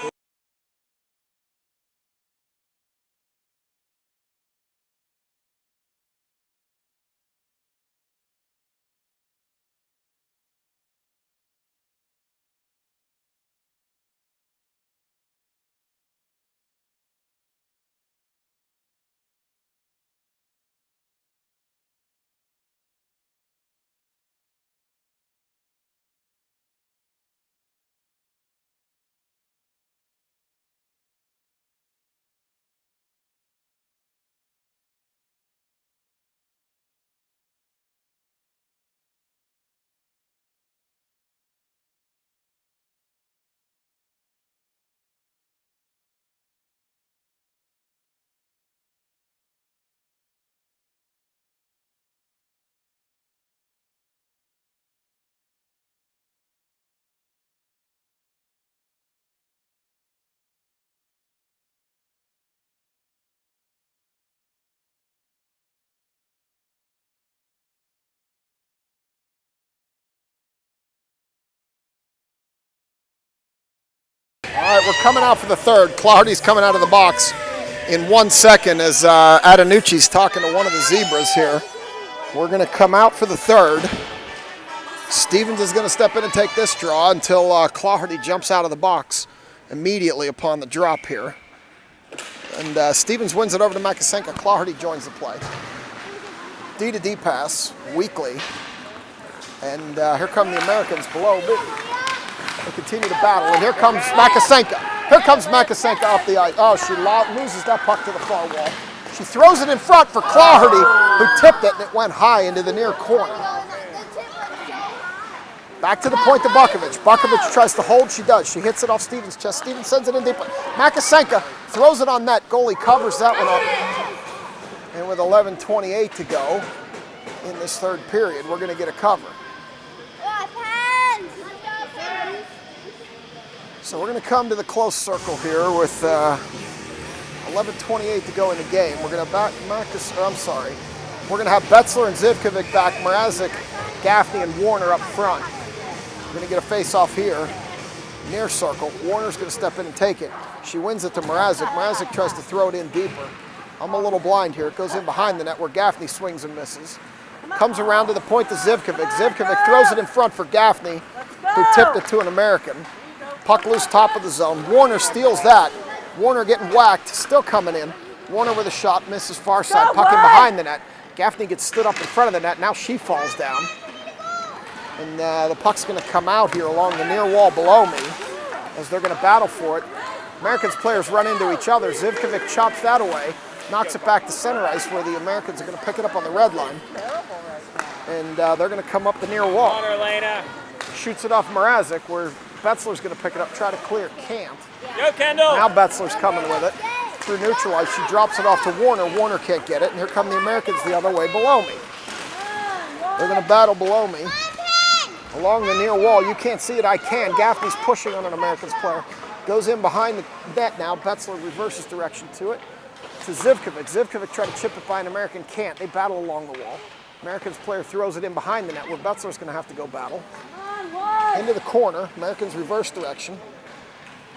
All right, we're coming out for the third. Clardy's coming out of the box in 1 second as Attanucci's talking to one of the Zebras here. We're going to come out for the third. Stevens is going to step in and take this draw until Clardy jumps out of the box immediately upon the drop here. And Stevens wins it over to Makasenka. Clardy joins the play. D-to-D pass, weakly. And here come the Americans below. They continue to battle, and here comes Makasenka. Here comes Makasenka up the ice. Oh, she loses that puck to the far wall. She throws it in front for Clardy, who tipped it, and it went high into the near corner. Back to the point to Bukovic. Bukovic tries to hold. She does. She hits it off Stevens' chest. Stevens sends it in deep. Makasenka throws it on net. Goalie covers that one up. And with 11:28 to go in this third period, we're going to get a cover. So we're going to come to the close circle here with 11:28 to go in the game. We're going to We're going to have Betzler and Zivkovic back, Mrazek, Gaffney, and Warner up front. We're going to get a face-off here, near circle. Warner's going to step in and take it. She wins it to Mrazek. Mrazek tries to throw it in deeper. I'm a little blind here. It goes in behind the net where Gaffney swings and misses. Comes around to the point to Zivkovic. Zivkovic throws it in front for Gaffney, who tipped it to an American. Puck loose top of the zone. Warner steals that. Warner getting whacked, still coming in. Warner with a shot, misses far side. Puck in behind the net. Gaffney gets stood up in front of the net. Now she falls down. And the puck's going to come out here along the near wall below me as they're going to battle for it. Americans players run into each other. Zivkovic chops that away, knocks it back to center ice where the Americans are going to pick it up on the red line. And they're going to come up the near wall. Shoots it off Mrazek where Betzler's going to pick it up, try to clear. Can't. Go, Kendall. Now Betzler's coming with it. Through neutralize, she drops it off to Warner. Warner can't get it, and here come the Americans the other way below me. They're going to battle below me. along the near wall. You can't see it, I can. Gaffney's pushing on an Americans player. Goes in behind the net now. Betzler reverses direction to it. To Zivkovic. Zivkovic tried to chip it by an American, can't. They battle along the wall. Americans player throws it in behind the net where Betzler's going to have to go battle. Into the corner. Americans reverse direction.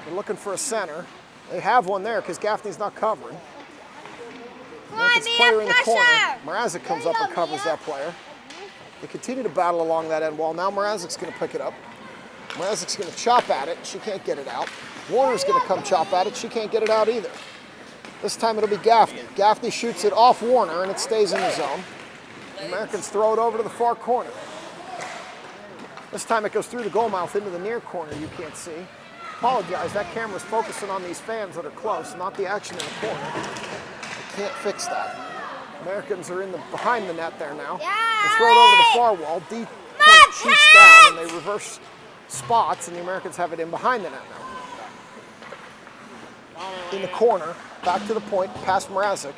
They're looking for a center. They have one there because Gaffney's not covering. Americans player in the corner. Mrazek comes up and covers that player. They continue to battle along that end wall. Now Mrazek's going to pick it up. Mrazek's going to chop at it. She can't get it out. Warner's going to come chop at it. She can't get it out either. This time it'll be Gaffney. Gaffney shoots it off Warner and it stays in the zone. The Americans throw it over to the far corner. This time it goes through the goal mouth into the near corner you can't see. Apologize, that camera's focusing on these fans that are close, not the action in the corner. I can't fix that. Americans are behind the net there now. They throw it over to the far wall. Deep point shoots down and they reverse spots and the Americans have it in behind the net now. In the corner, back to the point, past Mrazek.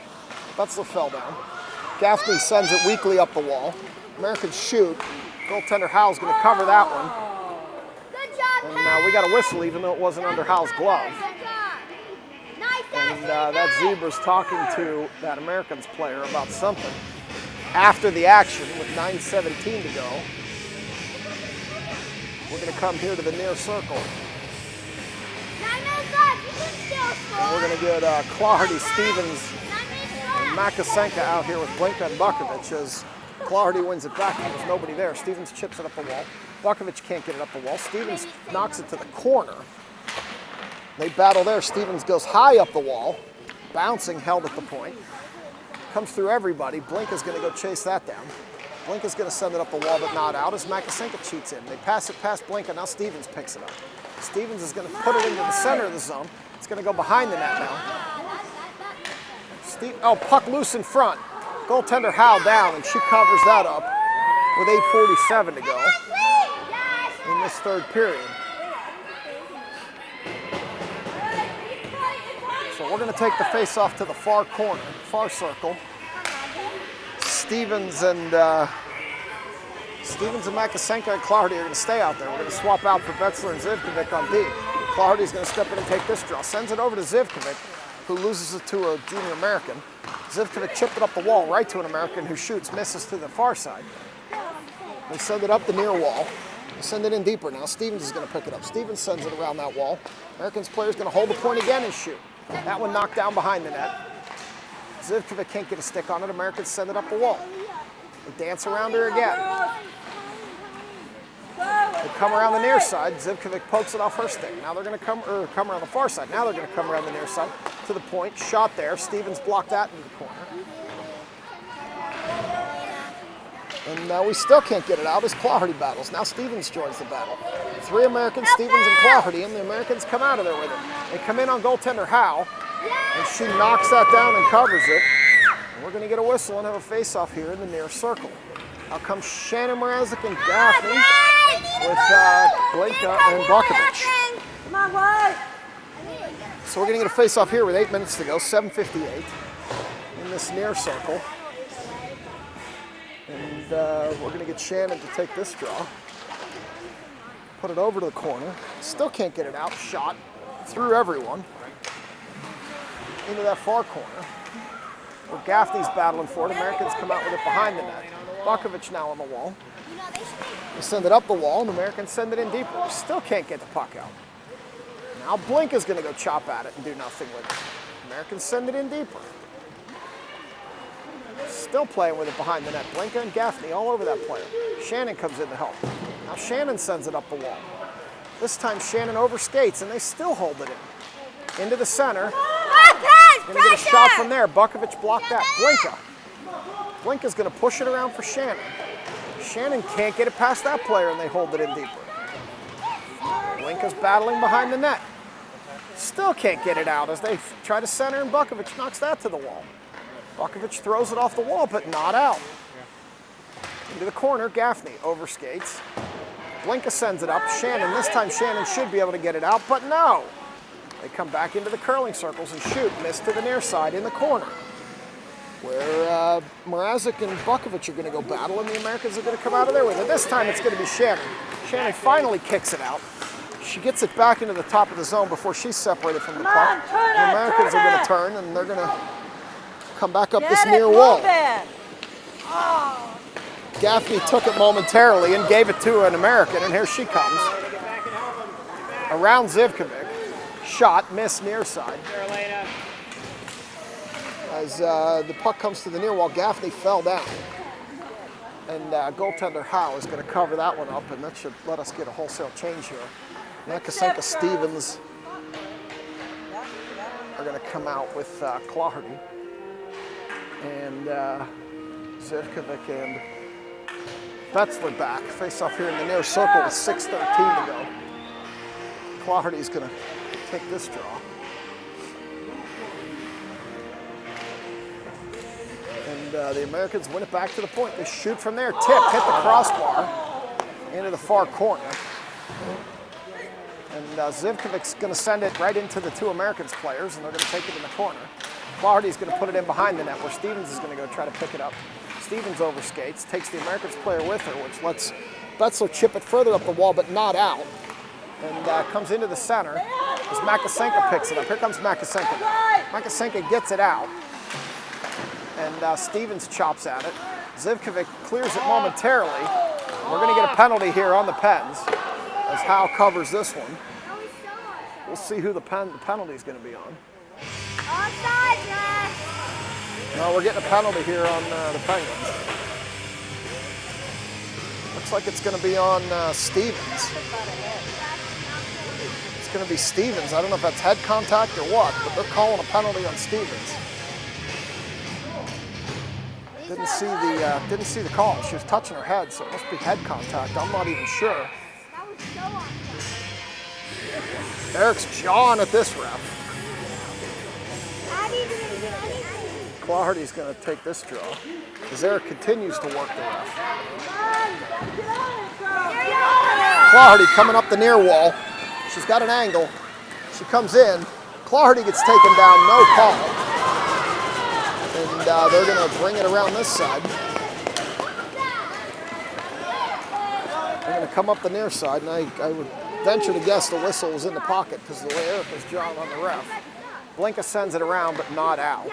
Betzler fell down. Gaffney sends it weakly up the wall. Americans shoot. Goaltender Howell's going to cover that one. And we got a whistle even though it wasn't under Howell's glove. And that Zebra's talking to that Americans player about something after the action with 9:17 to go. We're going to come here to the near circle. And we're going to get Clardy, Stevens, and Makasenka out here with Blinka and Bukovic as Clardy wins it back and there's nobody there. Stevens chips it up the wall. Bukovic can't get it up the wall. Stevens knocks it to the corner. They battle there. Stevens goes high up the wall, bouncing, held at the point. Comes through everybody. Blinka's going to go chase that down. Blinka's going to send it up the wall but not out as Makasenka cheats in. They pass it past Blinka. Now Stevens picks it up. Stevens is going to put it into the center of the zone. It's going to go behind the net now. Puck loose in front. Goaltender Howell down, and she covers that up with 8:47 to go in this third period. So we're going to take the face-off to the far corner, far circle. Stevens and Makasenka and Clardy are going to stay out there. We're going to swap out for Betzler and Zivkovic on D. Clardy's going to step in and take this draw. Sends it over to Zivkovic, who loses it to a junior American. Zivkovic chipped it up the wall right to an American who shoots, misses to the far side. They send it up the near wall. They send it in deeper now. Stevens is going to pick it up. Stevens sends it around that wall. Americans player's going to hold the point again and shoot. That one knocked down behind the net. Zivkovic can't get a stick on it. Americans send it up the wall. They dance around her again. They come around the near side. Zivkovic pokes it off her stick. Now they're going to come around the far side. Now they're going to come around the near side to the point. Shot there. Stevens blocked that in the corner. And we still can't get it out as Clardy battles. Now Stevens joins the battle. 3 Americans, Stevens and Clardy, and the Americans come out of there with it. They come in on goaltender Howe, and she knocks that down and covers it. And we're going to get a whistle and have a face-off here in the near circle. Out comes Shannon Mrazek and Gaffney with Blinka and Bukovic. Come on, Ward. So we're going to get a face-off here with 8 minutes to go, 7:58 in this near circle. And we're going to get Shannon to take this draw. Put it over to the corner. Still can't get it out. Shot through everyone. Into that far corner. Where Gaffney's battling for it. Americans come out with it behind the net. Bukovic now on the wall. They send it up the wall, and the Americans send it in deeper. Still can't get the puck out. Now Blinka's going to go chop at it and do nothing with it. Americans send it in deeper. Still playing with it behind the net. Blinka and Gaffney all over that player. Shannon comes in to help. Now Shannon sends it up the wall. This time Shannon overskates, and they still hold it in. Into the center. Going to get a shot from there. Bukovic blocked that. Blinka's going to push it around for Shannon. Shannon can't get it past that player, and they hold it in deeper. Blinka's battling behind the net. Still can't get it out as they try to center, and Bukovic knocks that to the wall. Bukovic throws it off the wall, but not out. Into the corner, Gaffney overskates. Blinka sends it up. Shannon, this time Shannon should be able to get it out, but no. They come back into the curling circles and shoot. Miss to the near side in the corner. where Mrazek and Bukovic are going to go battle, and the Americans are going to come out of there with it. This time it's going to be Shannon. Shannon finally kicks it out. She gets it back into the top of the zone before she's separated from the puck. The Americans are going to turn, and they're going to come back up this near wall. Gaffney took it momentarily and gave it to an American, and here she comes. Around Zivkovic. Shot, miss near side. As the puck comes to the near wall, Gaffney fell down. And goaltender Howe is going to cover that one up, and that should let us get a wholesale change here. Nakasenka Stevens are going to come out with Claherty. And Zivkovic and Betzler back. Face off here in the near circle with 6:13 to go. Claherty's going to take this draw. And the Americans win it back to the point. They shoot from there. Tip, hit the crossbar into the far corner. And Zivkovic's going to send it right into the two Americans players, and they're going to take it in the corner. Claherty's going to put it in behind the net, where Stevens is going to go try to pick it up. Stevens overskates, takes the Americans player with her, which lets Betzler chip it further up the wall, but not out. And comes into the center as Makasenka picks it up. Here comes Makasenka. Makasenka gets it out. And Stevens chops at it. Zivkovic clears it momentarily. We're going to get a penalty here on the Pens as Howe covers this one. We'll see who the penalty is going to be on. No, we're getting a penalty here on the Penguins. Looks like it's going to be on Stevens. It's going to be Stevens. I don't know if that's head contact or what, but they're calling a penalty on Stevens. Didn't see the call. She was touching her head, so it must be head contact. I'm not even sure. Eric's jawing at this ref. Claherty's going to take this draw as Eric continues to work the ref. Claherty coming up the near wall. She's got an angle. She comes in. Claherty gets taken down, no call. And they're going to bring it around this side. They're going to come up the near side, and I would venture to guess the whistle was in the pocket because of the way Eric was jawing on the ref. Blinka sends it around, but not out.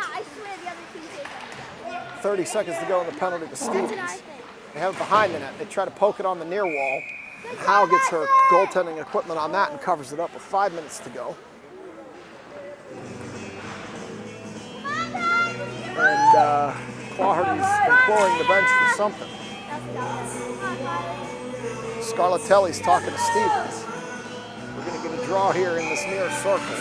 30 seconds to go in the penalty to Stevens. They have it behind the net. They try to poke it on the near wall. And Howe gets her goaltending equipment on that and covers it up with 5 minutes to go. And Claherty's imploring the bench for something. Scarlatelli's talking to Stevens. We're going to get a draw here in this near circle.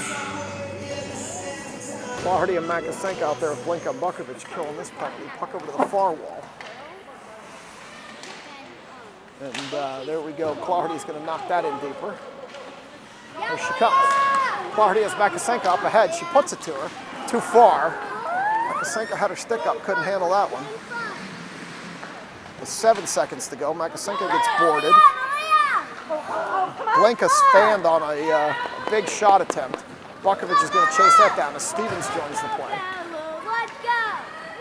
Claherty and Makasenka out there with Blinka and Bukovic killing this penalty. Puck over to the far wall. And there we go. Claherty's going to knock that in deeper. There she comes. Claherty has Makasenka up ahead. She puts it to her. Too far. Makasenka had her stick up. Couldn't handle that one. With 7 seconds to go, Makasenka gets boarded. Blinka's fanned on a big shot attempt. Bukovic is going to chase that down as Stevens joins the play.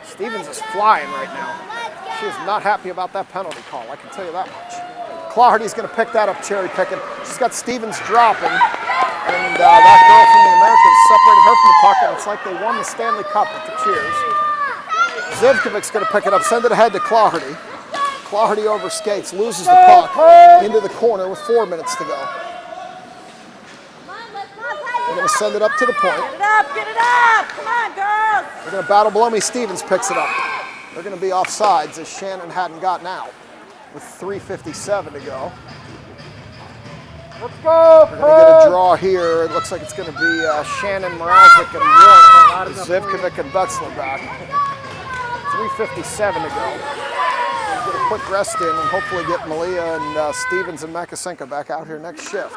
Stevens is flying right now. She is not happy about that penalty call, I can tell you that much. Claherty's going to pick that up, cherry picking. She's got Stevens dropping, and that girl from the Americans separated her from the puck, and it's like they won the Stanley Cup with the cheers. Zivkovic's going to pick it up, send it ahead to Claherty. Claherty overskates, loses the puck into the corner with 4 minutes to go. They're going to send it up to the point. Get it up! Come on, girls! They're going to battle below me. Stevens picks it up. They're going to be offsides as Shannon hadn't gotten out with 3:57 to go. Let's go, We're going to get a draw here. It looks like it's going to be Shannon, Mrazek, and Warner. Zivkovic and Betzler back. 3:57 to go. We'll get a quick rest in and hopefully get Malia and Stevens and Makasenka back out here next shift.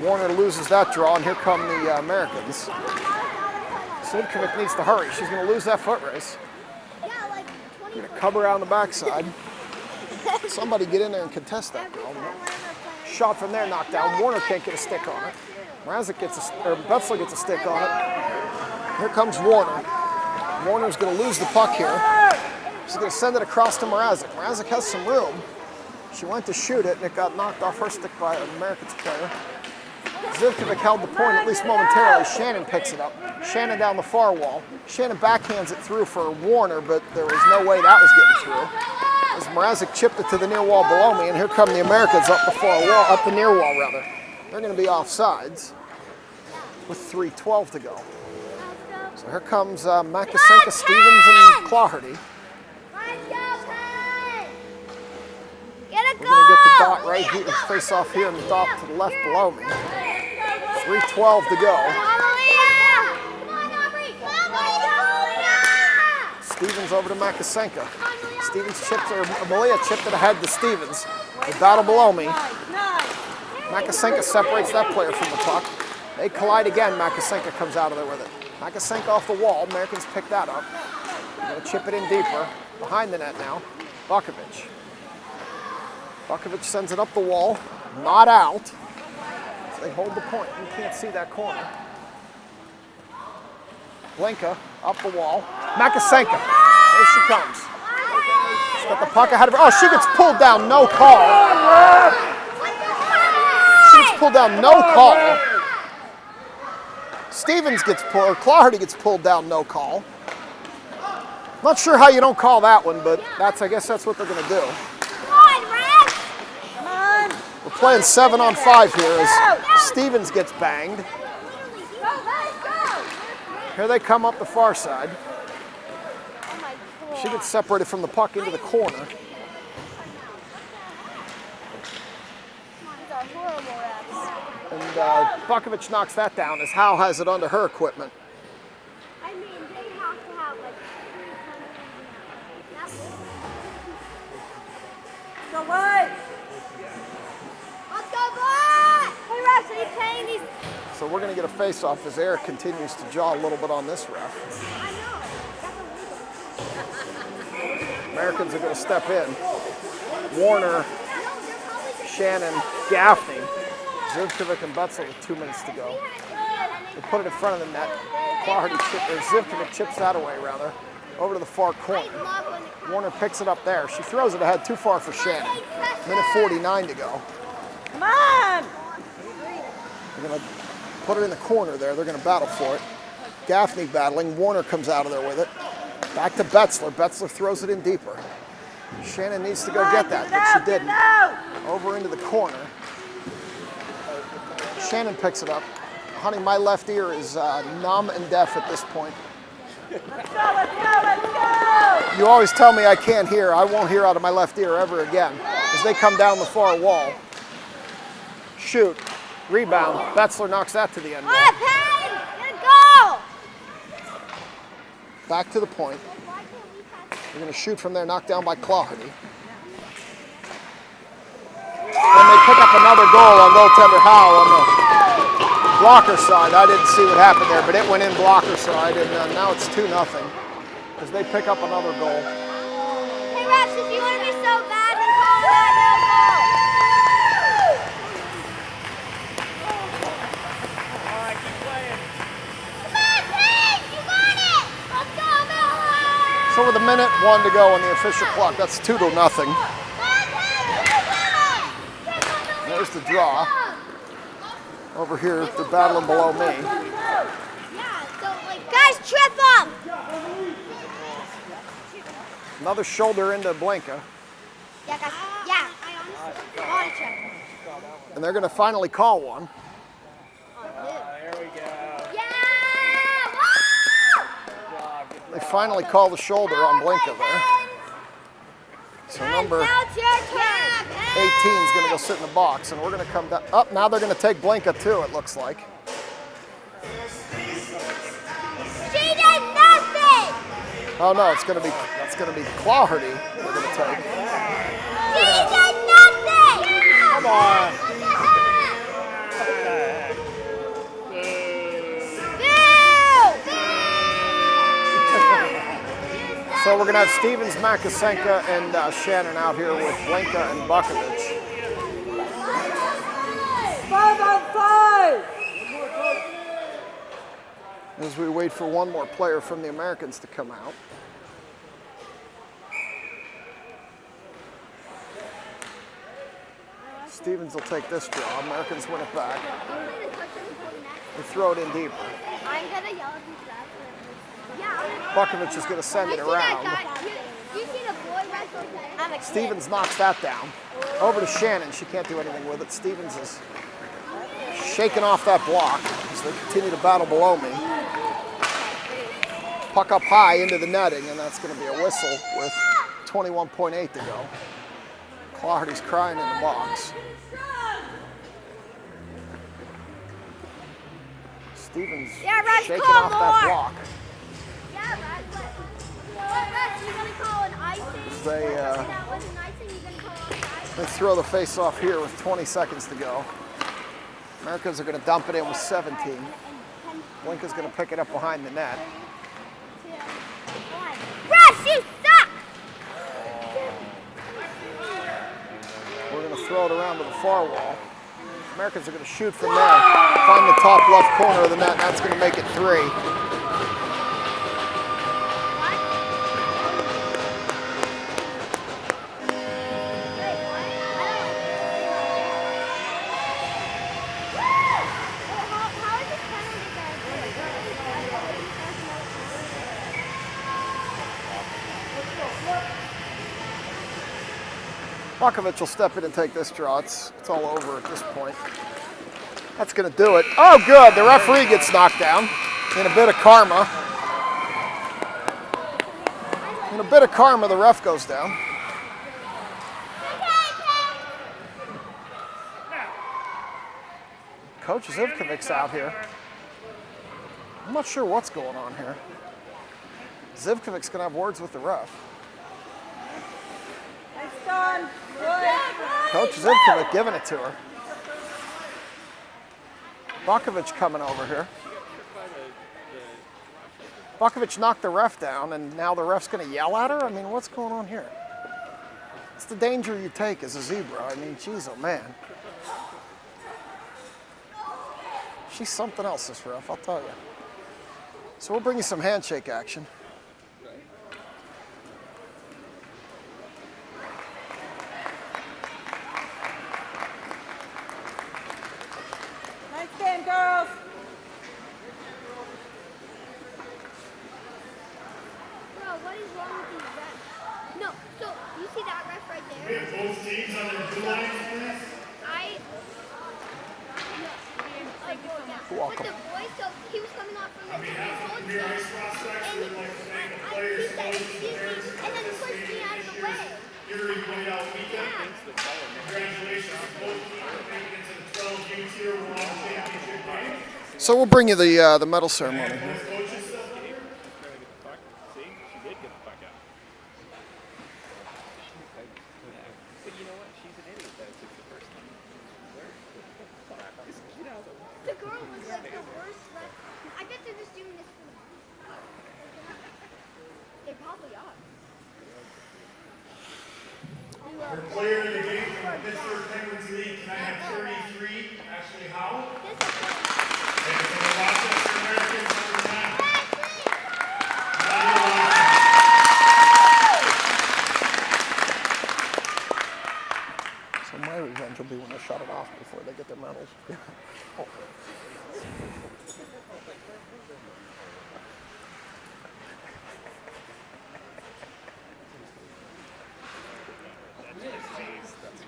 Warner loses that draw, and here come the Americans. Zivkovic needs to hurry. She's going to lose that foot race. Going to come around the backside. Somebody get in there and contest that girl. Shot from there, knocked down. Warner can't get a stick on it. Betzler gets a stick on it. Here comes Warner. Warner's going to lose the puck here. She's going to send it across to Mrazek. Mrazek has some room. She went to shoot it, and it got knocked off her stick by an Americans player. Zivkovic held the point, at least momentarily. Shannon picks it up. Shannon down the far wall. Shannon backhands it through for Warner, but there was no way that was getting through. As Mrazek chipped it to the near wall below me, and here come the Americans up the far wall, up the near wall rather. They're going to be offsides with 3:12 to go. So here comes Makasenka, Stevens, and Claherty. We're going to get the dot right here, face off here, and the dot to the left below me. 3:12 to go. Stevens over to Makasenka. Stevens chipped, or Malia chipped it ahead to Stevens. The battle below me. Makasenka separates that player from the puck. They collide again. Makasenka comes out of there with it. Makasenka off the wall. Americans pick that up. They're going to chip it in deeper. Behind the net now. Bukovic. Bukovic sends it up the wall. Not out. So they hold the point. You can't see that corner. Blinka up the wall. Makasenka. There she comes. She's got the puck ahead of her. Oh, she gets pulled down. No call. She gets pulled down. No call. Stevens gets pulled, or Claherty gets pulled down. No call. Not sure how you don't call that one, but I guess that's what they're going to do. We're playing 7-on-5 here as Stevens gets banged. Here they come up the far side. She gets separated from the puck into the corner. And Bukovic knocks that down as Howe has it onto her equipment. I mean, they have to have like 300. Go away. Let's go, boy! Hey, refs, are you playing these? So we're going to get a face-off as Eric continues to jaw a little bit on this ref. I know. Americans are going to step in. Warner, Shannon, Gaffney, Zivkovic, and Butzel with 2 minutes to go. They put it in front of the net. Claherty Zivkovic chips that away, rather, over to the far corner. Warner picks it up there. She throws it ahead too far for Shannon. Minute 49 to go. Come on! They're going to put it in the corner there. They're going to battle for it. Gaffney battling. Warner comes out of there with it. Back to Betzler. Betzler throws it in deeper. Shannon needs to go get that, but she didn't. Over into the corner. Shannon picks it up. Honey, my left ear is numb and deaf at this point. Let's go, let's go, let's go! You always tell me I can't hear. I won't hear out of my left ear ever again as they come down the far wall. Shoot. Rebound. Betzler knocks that to the end wall. Get a goal! Back to the point. They're going to shoot from there, knocked down by Claherty. And they pick up another goal on goaltender Howe on the blocker side. I didn't see what happened there, but it went in blocker side, and now it's 2-0 as they pick up another goal. Hey, refs, if you want to be so bad, then call that no goal. All right, keep playing. Come on, Pete! You got it! Let's go, Miller! So with a minute 1 to go on the official clock, that's 2-0. There's the draw. Over here, they're battling below me. Guys, trip them! Another shoulder into Blinka. Yeah, guys. Yeah. Body check. And they're going to finally call one. Here we go. Yeah! They finally call the shoulder on Blinka there. So number Now it's your turn. 18 is going to go sit in the box, and we're going to come down. Up now, they're going to take Blinka too. It looks like. She did nothing! Oh no, it's going to be Claherty. They're going to take. She did nothing! Come on. So we're going to have Stevens, Makasenka, and Shannon out here with Blinka and Bukovic. 5-on-5! as we wait for one more player from the Americans to come out. Stevens will take this draw. Americans win it back. They throw it in deeper. I'm gonna yell at you that. Yeah. Bukovich is going to send it around. You see the boy wrestle? Stevens knocks that down. Over to Shannon. She can't do anything with it. Stevens is shaking off that block as they continue to battle below me. Puck up high into the netting, and that's going to be a whistle with 21.8 to go. Clardy's crying in the box. Stevens shaking off that block. Yeah, Raj, what you gonna call an icing? That was an icing, you gonna call offside? They throw the face off here with 20 seconds to go. Americans are going to dump it in with 17. Blink is going to pick it up behind the net. Russ, you suck! We're going to throw it around to the far wall. Americans are going to shoot from there. Find the top left corner of the net, and that's going to make it 3. Bukovich will step in and take this draw. It's all over at this point. That's going to do it. Oh, good. The referee gets knocked down. In a bit of karma. In a bit of karma, the ref goes down. Coach Zivkovic's out here. I'm not sure what's going on here. Zivkovic's going to have words with the ref. Nice done. Good. Coach Zivkovic giving it to her. Bukovich coming over here. Bukovich knocked the ref down, and now the ref's going to yell at her? I mean, what's going on here? It's the danger you take as a zebra. I mean, geez, oh man. She's something else, this ref, I'll tell you. So we'll bring you some handshake action. Nice game, girls. Bro, what is wrong with these refs? No, so you see that ref right there? We have both teams on their blue lines, please. With the boy, so he was coming off from the On behalf of the Premier Ice Prospects, we would like to thank the he players, said, coaches, excuse me, parents, and then he pushed me out of the way. Erie Whiteout weekend. Congratulations to both teams for making it to the 12 U Tier 1 championship game. So we'll bring you the medal ceremony. Both coaches still here. See? She did get the puck out. But you know what? She's an idiot that took the first time. Just get out of the way. The girl was like the worst ref. I bet they're just doing this for the They probably are. Your player of the game from the Pittsburgh Penguins League, can I have 33, Ashley Howe? And from the Rochester Americans, number 9. Nadia Larson. So my revenge will be when I shut it off before they get their medals. Oh.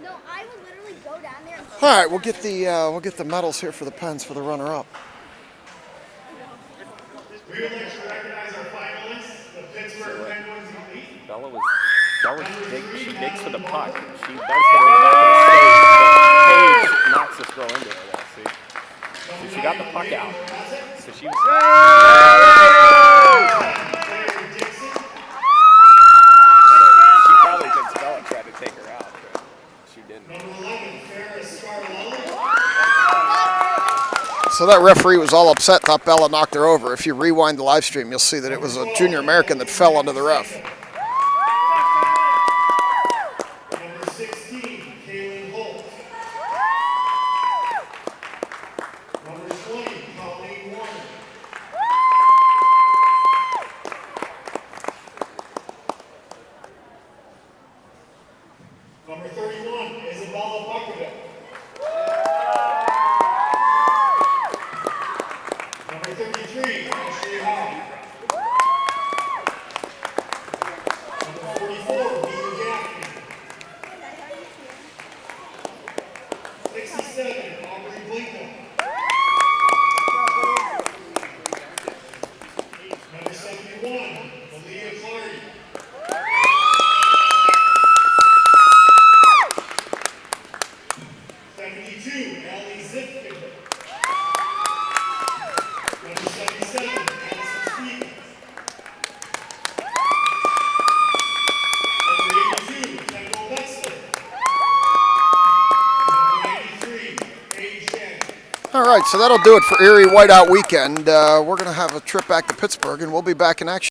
No, I will literally go down there and All right, we'll get the medals here for the Pens for the runner-up. We would like to recognize our finalists, the Pittsburgh Penguins Elite. Bella she digs for the puck. She does hit her in the back of the stage, but Paige knocks the throw into her there, see? So she got the puck out. So she was... So she probably thinks Bella tried to take her out, but she didn't. Number 11, Ferris Scarlello. So that referee was all upset, thought Bella knocked her over. If you rewind the live stream, you'll see that it was a junior American that fell onto the ref. Number 16, Kaylin Holt. Number 20, Colleen Warner. 67, Aubrey Blinko. Number 71, Malia Clary. 72, Allie Zipkin. Number 77, Allison Stevens. Number 82, Kendall Wexler. Number 93, Paige Jen. All right, so that'll do it for Erie Whiteout Weekend. We're going to have a trip back to Pittsburgh, and we'll be back in action.